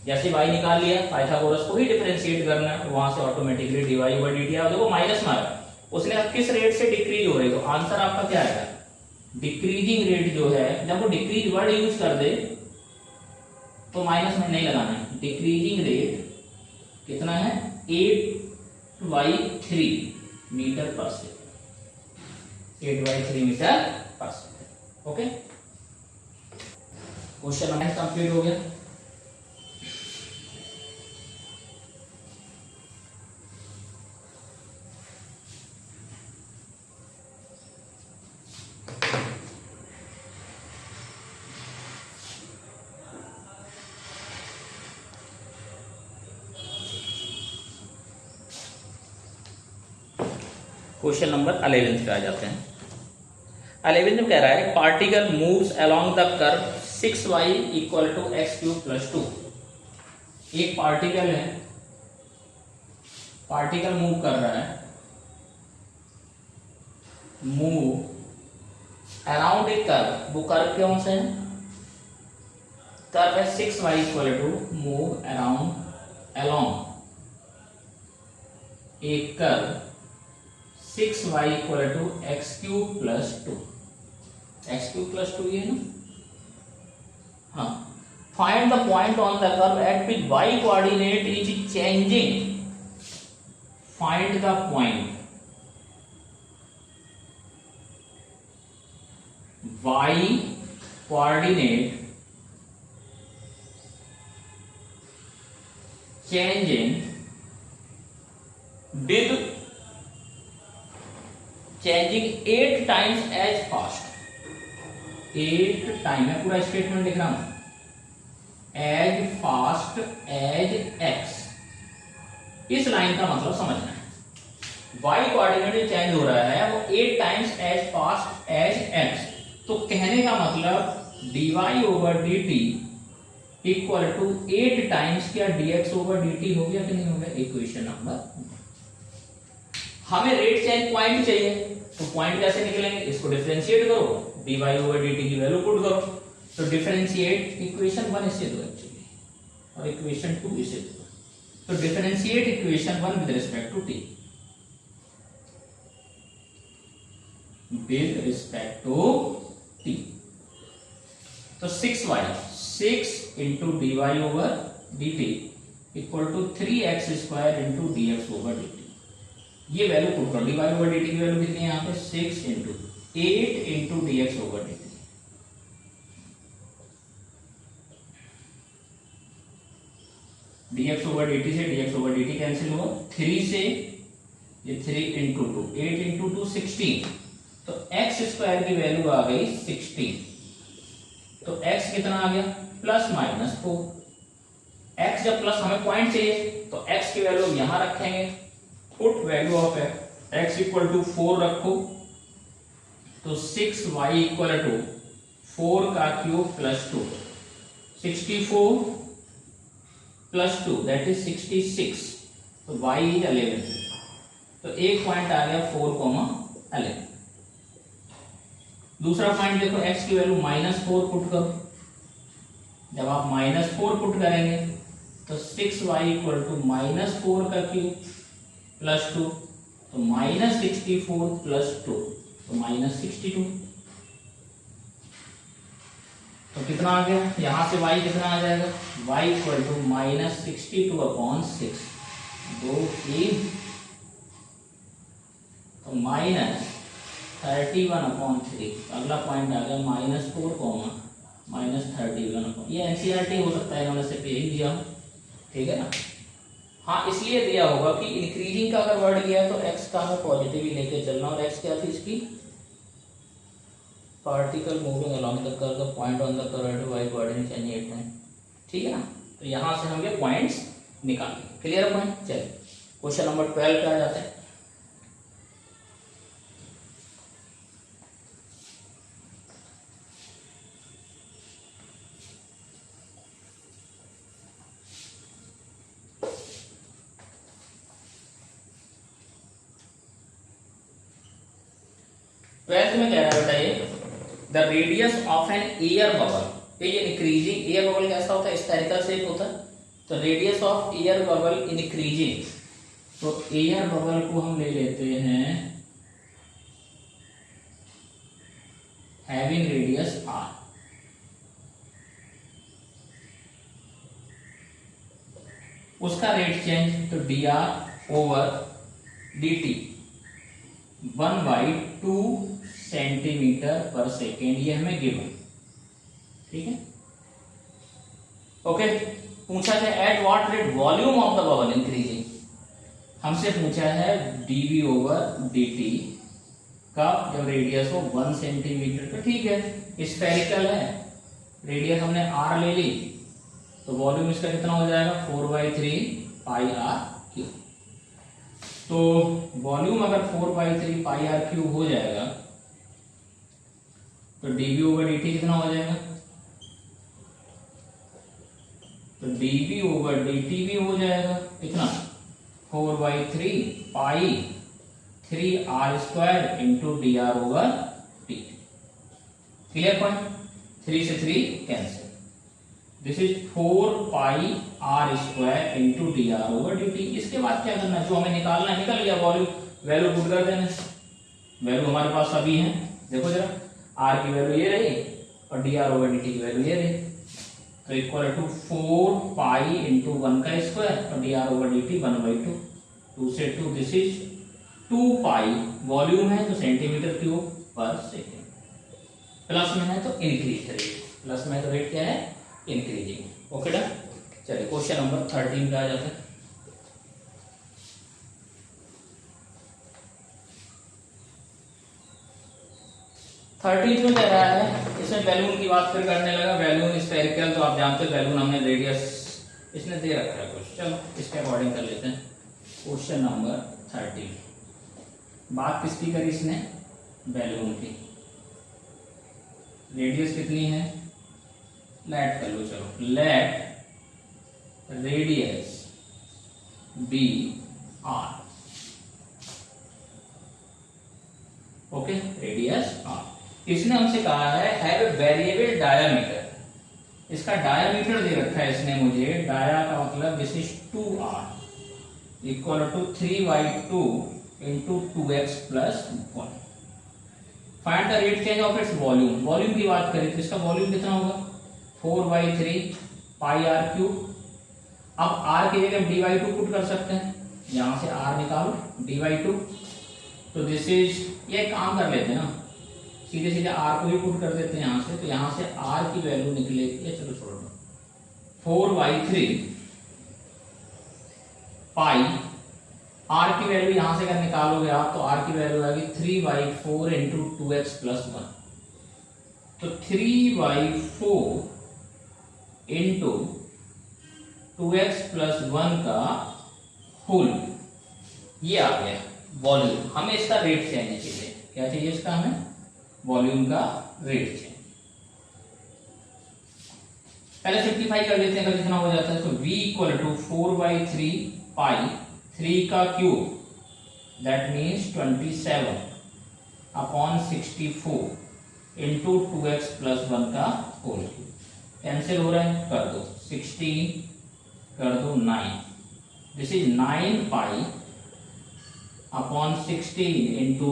[SPEAKER 1] जैसे y निकाल लिया, पाइथागोरस को ही डिफरेंशिएट करना है, वहां से ऑटोमेटिकली dy ओवर dt आ, देखो माइनस मारा, उसने किस रेट से डिक्रीज हो रही, तो आंसर आपका क्या आएगा, डिक्रीजिंग रेट जो है, जब वो डिक्रीज वर्ड यूज कर दे तो माइनस में नहीं लगाना है, डिक्रीजिंग रेट कितना है 8/3 मीटर पर सेकेंड, 8/3 मीटर पर second. Okay, question number complete हो गया। क्वेश्चन नंबर 11 पे आ जाते हैं। 11 में कह रहा है particle moves along the curve 6y equal to x³ + 2। एक पार्टिकल है, पार्टिकल मूव कर रहा है, मूव अराउंड ए कर्व, वो कर्व कौन सा है, कर्व है 6y equal to move around along a curve 6y equal to x cube plus 2, x cube plus 2 ये ना। हाँ, find the point on the curve at which y coordinate is changing, find the point y coordinate changing with changing 8 times as fast, 8 time, मैं पूरा statement लिख रहा हूं, as fast as x. इस line का मतलब समझना है, y कोऑर्डिनेट चेंज हो रहा है वो 8 times as fast as x. तो कहने का मतलब dy over dt equal to 8 times क्या dx ओवर dt हो गया कि नहीं हो गया। इक्वेशन नंबर, हमें रेट चेंज पॉइंट चाहिए, तो पॉइंट कैसे निकलेंगे, इसको डिफरेंशिएट करो, dy ओवर dt की वैल्यू पुट करो, तो डिफरेंशिएट इक्वेशन 1 इसे दो एक्चुअली, और इक्वेशन 2 इसे दो, तो differentiate equation 1 with respect to t, with respect to t। तो 6y 6 into D Y over D T equal to 3x square into D X over D T, ये value put करो। D Y over D T की value कितनी है यहाँ पे 6 into 8 into D X over D T. D X over D T से D X over D T cancel हुआ, 3 से ये 3 इंटू 2, 8 इंटू 2 16, तो x स्क्वायर की वैल्यू आ गई 16, तो x कितना आ गया प्लस माइनस 4। x जब प्लस हमें पॉइंट चाहिए तो x की वैल्यू यहां रखेंगे, put value of x equal to 4 रखो, तो 6y इक्वल टू 4 का cube plus 2, 64 plus 2 that is 66, तो y इज 11, तो एक पॉइंट आ गया 4,11। दूसरा पॉइंट देखो, x की वैल्यू -4 पुट करो, जब आप -4 पुट करेंगे तो 6y इक्वल टू -4 का क्यूब प्लस 2, तो -64 प्लस 2, तो -62, तो कितना आ गया, यहां से y कितना आ जाएगा, y इक्वल टू -62/6, 2 3, तो -31/3, अगला पॉइंट आ गया -4, -31, ये एनसीईआरटी हो सकता है, इन्होंने सिर्फ यही दिया, ठीक है ना। हाँ, इसलिए दिया होगा कि इंक्रीजिंग का अगर वर्ड किया तो x का हमें पॉजिटिव ही लेके चलना, और x क्या थी इसकी, particle moving along the curve, the point on the curve y coordinate change 8 है, ठीक है ना। तो यहां से हम ये पॉइंट्स निकालेंगे, क्लियर पॉइंट। चलिए क्वेश्चन नंबर 12 पे आ जाते हैं। ट्वेल्थ में कह रहा है बेटा ये, the radius of an air bubble, ये इंक्रीजिंग, एयर बबल कैसा होता है, स्फेरिकल शेप होता है, तो radius of air bubble increasing, तो एयर बबल को हम ले लेते हैं हैविंग रेडियस r, उसका रेट चेंज, तो dr ओवर dt 1/2 सेंटीमीटर पर सेकेंड, ये हमें गिवन, ठीक है। ओके, पूछा है at what rate volume of the bubble increasing, हमसे पूछा है dv ओवर dt का जब रेडियस हो 1 सेंटीमीटर, तो ठीक है, स्फेरिकल है, रेडियस हमने r ले ली, तो वॉल्यूम इसका कितना हो जाएगा 4/3 पाई r क्यूब। तो वॉल्यूम अगर 4/3 पाई r क्यूब हो जाएगा तो dv ओवर dt कितना हो जाएगा, तो dv ओवर dt भी हो जाएगा कितना 4/3 पाई 3r² into dr over dt। Clear point, 3 से 3 cancel, this is 4 pi r² into dr over dt। इसके बाद क्या करना है, जो हमें निकालना है निकल गया, वॉल्यूम वैल्यू पुट कर देना, वैल्यू हमारे पास सभी हैं, देखो जरा, आर की वैल्यू ये रही और D are over D T की वैल्यू ये रही, तो इक्वल टू 4 पाई इंटू 1 का स्क्वायर और D are over D T 1/2, 2 से 2, दिस इज 2 पाई, वॉल्यूम है तो सेंटीमीटर क्यूब पर सेकेंड, प्लस में है तो इंक्रीज रेट, प्लस में है तो रेट क्या है, इंक्रीजिंग। Okay done. चलिए क्वेश्चन नंबर 13 पे आ जाते हैं। 13 में कह रहा है, इसमें बैलून की बात फिर करने लगा, बैलून स्फेरिकल, तो आप जानते हो बैलून हमने रेडियस इसने दे रखा है कुछ, चलो इसके अकॉर्डिंग कर लेते हैं। क्वेश्चन नंबर 13, बात किसकी करी इसने, बैलून की, रेडियस कितनी है, लेट कर लो, चलो let radius be r, okay, radius r. इसने हमसे कहा है हैव ए वेरिएबल डायामीटर, इसका डायामीटर दे रखा है इसने मुझे, डाया का मतलब this is 2r equal to 3/2 into 2x plus 1। Find the rate change of its volume, volume की बात करें तो इसका वॉल्यूम कितना होगा, 4/3 पाई आर क्यूब। अब r की जगह d/2 पुट कर सकते हैं, यहां से r निकालो d/2, तो दिस इज, ये काम कर लेते हैं ना, सीधे सीधे r को ही पुट कर देते हैं यहां से, तो यहां से r की वैल्यू निकलेगी, चलो छोड़ दो, 4/3 पाई, r की वैल्यू यहां से अगर निकालोगे आप तो r की वैल्यू आएगी 3/4 इंटू 2x प्लस 1, तो 3/4 इंटू 2x प्लस 1 का होल, ये आ गया वॉल्यूम। हमें इसका रेट चाहिए, चाहिए क्या चाहिए इसका, हमें वॉल्यूम का रेट चाहिए। पहले सिंप्लीफाई कर लेते हैं, अगर जितना हो जाता है तो v इक्वल टू 4/3 पाई 3 का cube, that means 27 upon 64 into 2x plus 1 का होल क्यूब। कैंसिल हो रहा है, कर दो, 16 कर दो 9, this is 9 pi upon 16 into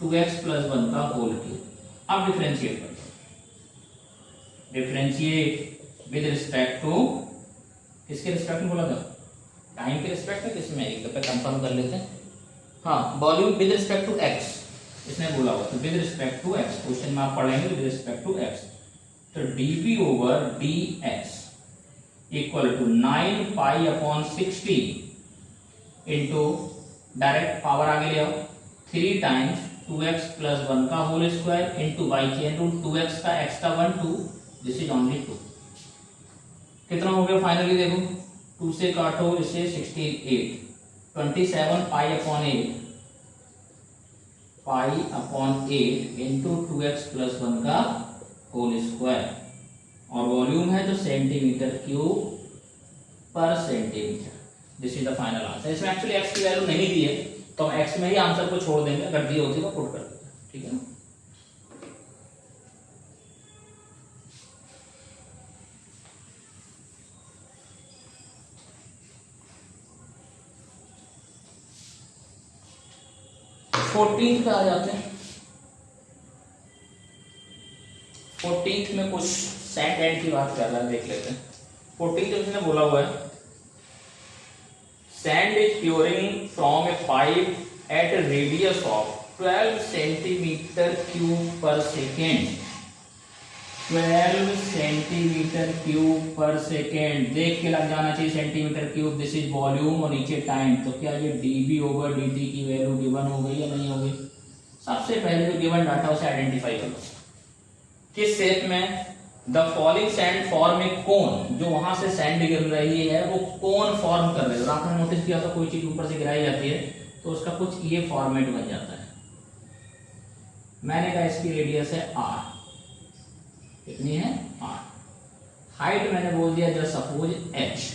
[SPEAKER 1] 2x plus 1 का होल क्यूब। अब डिफरेंशिएट कर दो, डिफरेंशिएट विद रिस्पेक्ट टू, किसके रिस्पेक्ट में बोला था, टाइम के रिस्पेक्ट में, किसमें एक दफे कंफर्म कर लेते हैं, हाँ, volume with respect to x इसने बोला हुआ, तो with respect to x, question में आप पढ़ेंगे विद रिस्पेक्ट टू x, तो dv over dx equal to 9 pi upon 16 into, direct power आगे ले आओ, 3 टाइम्स 2x प्लस 1 का whole square into y chain root 2x का x का 1 2, दिस इज ओनली 2। कितना हो गया फाइनली, देखो 2 से काटो इसे 16 8, 27 pi upon 8 into 2x plus 1 का होल स्क्वायर, और वॉल्यूम है तो सेंटीमीटर क्यूब पर centimetre, this is the final answer. इसमें एक्चुअली x की वैल्यू नहीं दी है, तो हम x में ही आंसर को छोड़ देंगे, अगर दी होती तो पुट कर देते, ठीक है ना। फोर्टीन पे आ जाते हैं। 14 में कुछ सेंट एंड की बात कर रहा है, देख लेते हैं। 14 उसने बोला हुआ है, sand is pouring from a pipe at a radius of 12 centimeter cube per second, 12 centimetre cube पर सेकेंड, देख के लग जाना चाहिए centimetre cube, this is volume और नीचे टाइम, तो क्या ये dv ओवर dt की वैल्यू गिवन हो गई या नहीं हो गई। सबसे पहले जो गिवन डाटा उसे आइडेंटिफाई करो, किस शेप में, द फॉलिंग सैंड फॉर्म ए कोन, जो वहां से सैंड गिर रही है वो कोन फॉर्म कर रही है। आपने नोटिस किया था कोई चीज ऊपर से गिराई जाती है तो उसका कुछ ये फॉर्मेट बन जाता है। मैंने कहा इसकी रेडियस है r, कितनी है r, हाइट मैंने बोल दिया जस्ट सपोज h,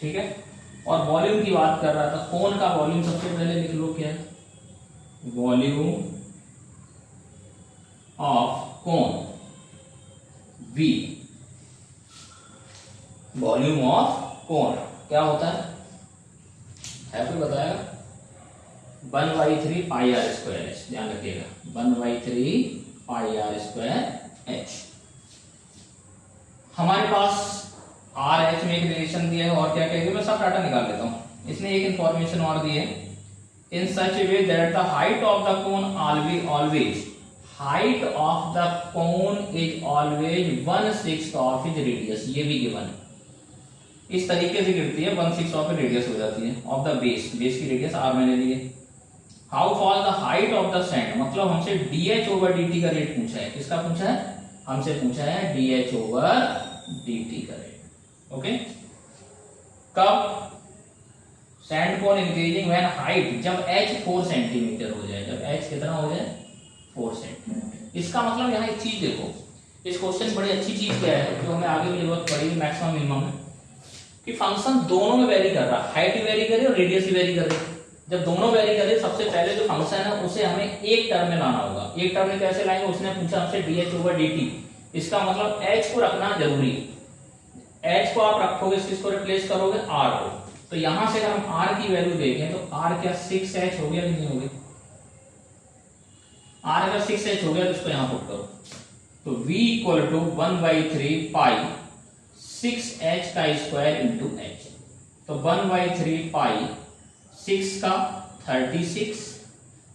[SPEAKER 1] ठीक है। और वॉल्यूम की बात कर रहा था, कोन का वॉल्यूम सबसे पहले लिख लो, क्या है, volume of cone V, volume of cone क्या होता है कोई बताएगा, 1/3 पाई आर स्क्वायर एच, ध्यान रखिएगा 1/3 पाई आर स्क्वायर एच। हमारे पास आर एच में एक रिलेशन दिया है और क्या कहेंगे, मैं सब डाटा निकाल लेता हूं। इसने एक इंफॉर्मेशन और दी है, in such a way that the height of the cone always height of the cone is always 1/6 of is radius, ये भी गिवन है। इस तरीके से गिरती है 1/6 ऑफ रेडियस हो जाती है ऑफ द बेस, बेस की रेडियस आर मैंने ली है। How fall the height of the sand, मतलब हमसे dh/dt का रेट पूछा है। किसका पूछा है, हमसे पूछा है dh/dt का रेट। ओके, कब, sand cone increasing when height, जब h 4 सेंटीमीटर हो जाए, जब h कितना हो जाए 4 सेंटीमीटर। इसका मतलब यहाँ एक चीज देखो, इस क्वेश्चन बड़ी अच्छी चीज क्या है जो हमें आगे भी जरूरत पड़ेगी मैक्सिमम मिनिमम में, कि फंक्शन दोनों में वेरी कर रहा है, हाइट भी वेरी करे और रेडियस भी वेरी करे। जब दोनों वेरी करे, सबसे पहले जो फंक्शन है उसे हमें एक टर्म में लाना होगा। एक टर्म में कैसे लाएंगे, उसने पूछा हमसे dh/dt, इसका मतलब h को रखना जरूरी है। h को आप रखोगे, किसको रिप्लेस करोगे, r को। तो यहां से अगर हम r की वैल्यू देखें तो r क्या 6h हो गया कि नहीं हो गया, r अगर 6h हो गया तो इसको यहां पुट करो, तो v equal to 1/3 pi 6h का स्क्वायर इंटू h। तो 1/3 पाई 6 का 36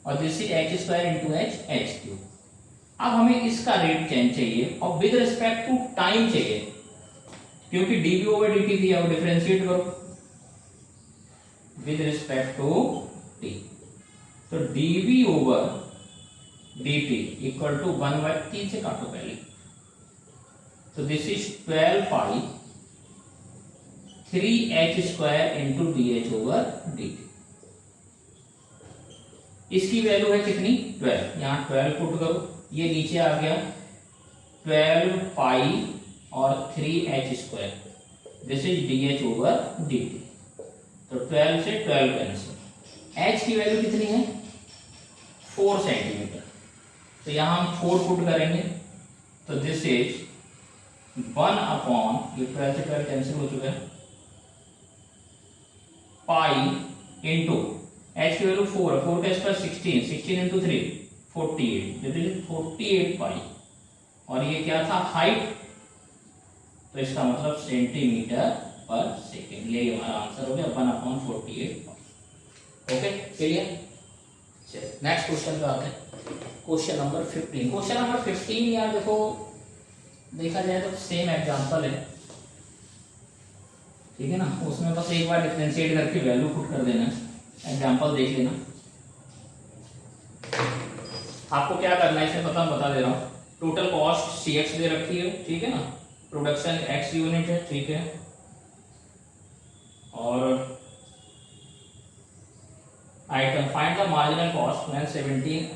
[SPEAKER 1] और this is h square into h cube. अब हमें इसका रेट चेंज चाहिए और विद रिस्पेक्ट टू टाइम चाहिए, क्योंकि dv/dt दिया, वो डिफरेंशिएट करो विद रिस्पेक्ट टू t। तो dv/dt इक्वल टू 1/3 से काटो पहले, तो this is 12 pi 3h square into dh/dt। इसकी वैल्यू है कितनी, 12, यहां 12 पुट करो, ये नीचे आ गया 12 पाई और 3h square, this is dh/dt। तो 12 से 12 कैंसिल, h की वैल्यू कितनी है 4 सेंटीमीटर, तो यहां हम 4 पुट करेंगे, तो दिस इज 1/, ये 12 से 12 कैंसिल हो चुका है, पाई इंटू h की वैल्यू 4 है, 4 का स्क्वायर 16, 16 इंटू 3 48, दिस इज 48 पाई, और ये क्या था हाइट, तो इसका मतलब सेंटीमीटर पर सेकेंड, ये हमारा आंसर हो गया 1/48 पाई। Okay, clear. चलिए नेक्स्ट क्वेश्चन पे आते हैं, क्वेश्चन नंबर 15। क्वेश्चन नंबर 15 यार देखो, देखा जाए तो सेम एग्जांपल है, ठीक है ना, उसमें बस एक बार डिफरेंशिएट करके वैल्यू पुट कर देना है। एग्जांपल देख लेना, आपको क्या करना है इसमें पता, मैं बता दे रहा हूं। टोटल कॉस्ट cx दे रखी है, ठीक है ना, प्रोडक्शन x यूनिट है, ठीक है, और item find the marginal cost when 17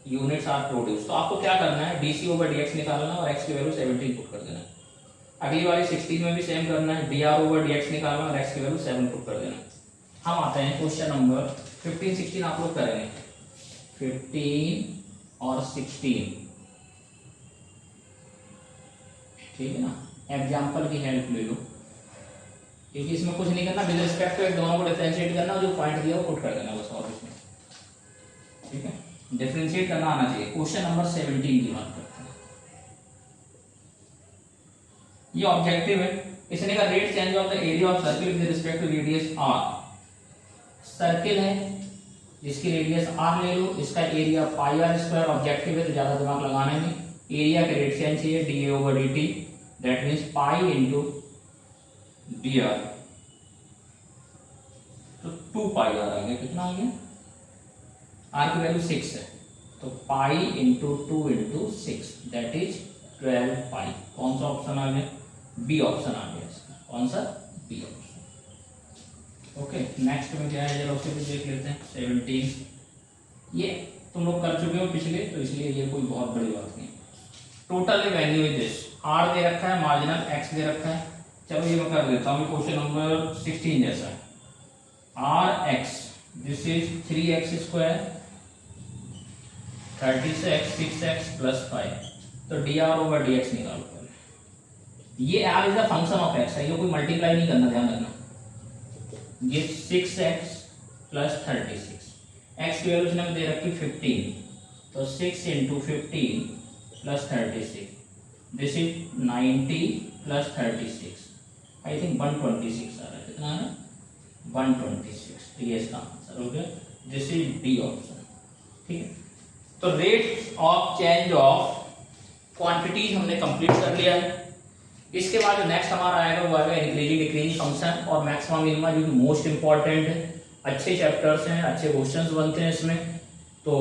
[SPEAKER 1] units are produce. तो आपको क्या करना है, dc/dx निकालना और x की वैल्यू 17 पुट कर देना है। अगली वाली 16 में भी सेम करना है, dr/dx निकालना और x की वैल्यू 7 पुट कर देना। हम आते हैं क्वेश्चन नंबर 15 16 आप लोग करेंगे, 15 और 16, ठीक है ना, एग्जांपल की हेल्प ले लो, क्योंकि इसमें कुछ नहीं करना, विद रिस्पेक्ट टू एक दोनों को डिफरेंशिएट करना, जो पॉइंट दिया वो पुट कर देना बस, और इसमें ठीक है, डिफरेंशिएट करना आना चाहिए। क्वेश्चन नंबर 17 की बात करते हैं, ये ऑब्जेक्टिव है, इसने का rate change of the area of circle with respect to radius r। Circle है जिसकी रेडियस r ले लो, इसका area pi are square, objective है तो ज्यादा दिमाग लगाना नहीं, एरिया का रेट चेंज चाहिए dA/dt, that means pi into dr, तो 2 पाई आर आ गया, कितना आ गया, r की वैल्यू 6 है, तो pi into 2 into 6 that is 12 पाई। कौन सा ऑप्शन आ गया, बी ऑप्शन आ गया इसका, कौन सा, बी ऑप्शन। ओके, नेक्स्ट में क्या है जरा उसे भी देख लेते हैं। 17 ये तुम लोग कर चुके हो पिछले, तो इसलिए ये कोई बहुत बड़ी बात नहीं। Total value is this, r दे रखा है, मार्जिनल x दे रखा है, चलो ये मैं कर देता हूँ क्वेश्चन नंबर 16 जैसा है, rx this is 3x square 36 6x plus 5, तो dr/dx निकालो पहले। ये r is a function of x है, ये कोई मल्टीप्लाई नहीं करना, ध्यान रखना। ये 6x प्लस 36, एक्स की वैल्यू उसने दे रखी 15, तो 6 into 15 plus 36, this is 90 plus 36, I think 126 आ रहा है, कितना है 126, तो ये इसका आंसर हो गया, दिस इज डी ऑप्शन। ठीक है, तो rate of change of quantities हमने कंप्लीट कर लिया है। इसके बाद जो नेक्स्ट हमारा आएगा वो आएगा इंक्रीजिंग डिक्रीजिंग फंक्शन और मैक्सिमम मिनिमा, जो मोस्ट इंपॉर्टेंट है, अच्छे चैप्टर्स हैं, अच्छे क्वेश्चंस बनते हैं इसमें। तो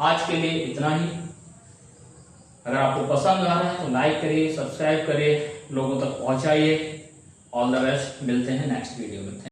[SPEAKER 1] आज के लिए इतना ही। अगर आपको पसंद आ रहा है तो लाइक करिए, सब्सक्राइब करिए, लोगों तक पहुंचाइए। ऑल द बेस्ट, मिलते हैं नेक्स्ट वीडियो में।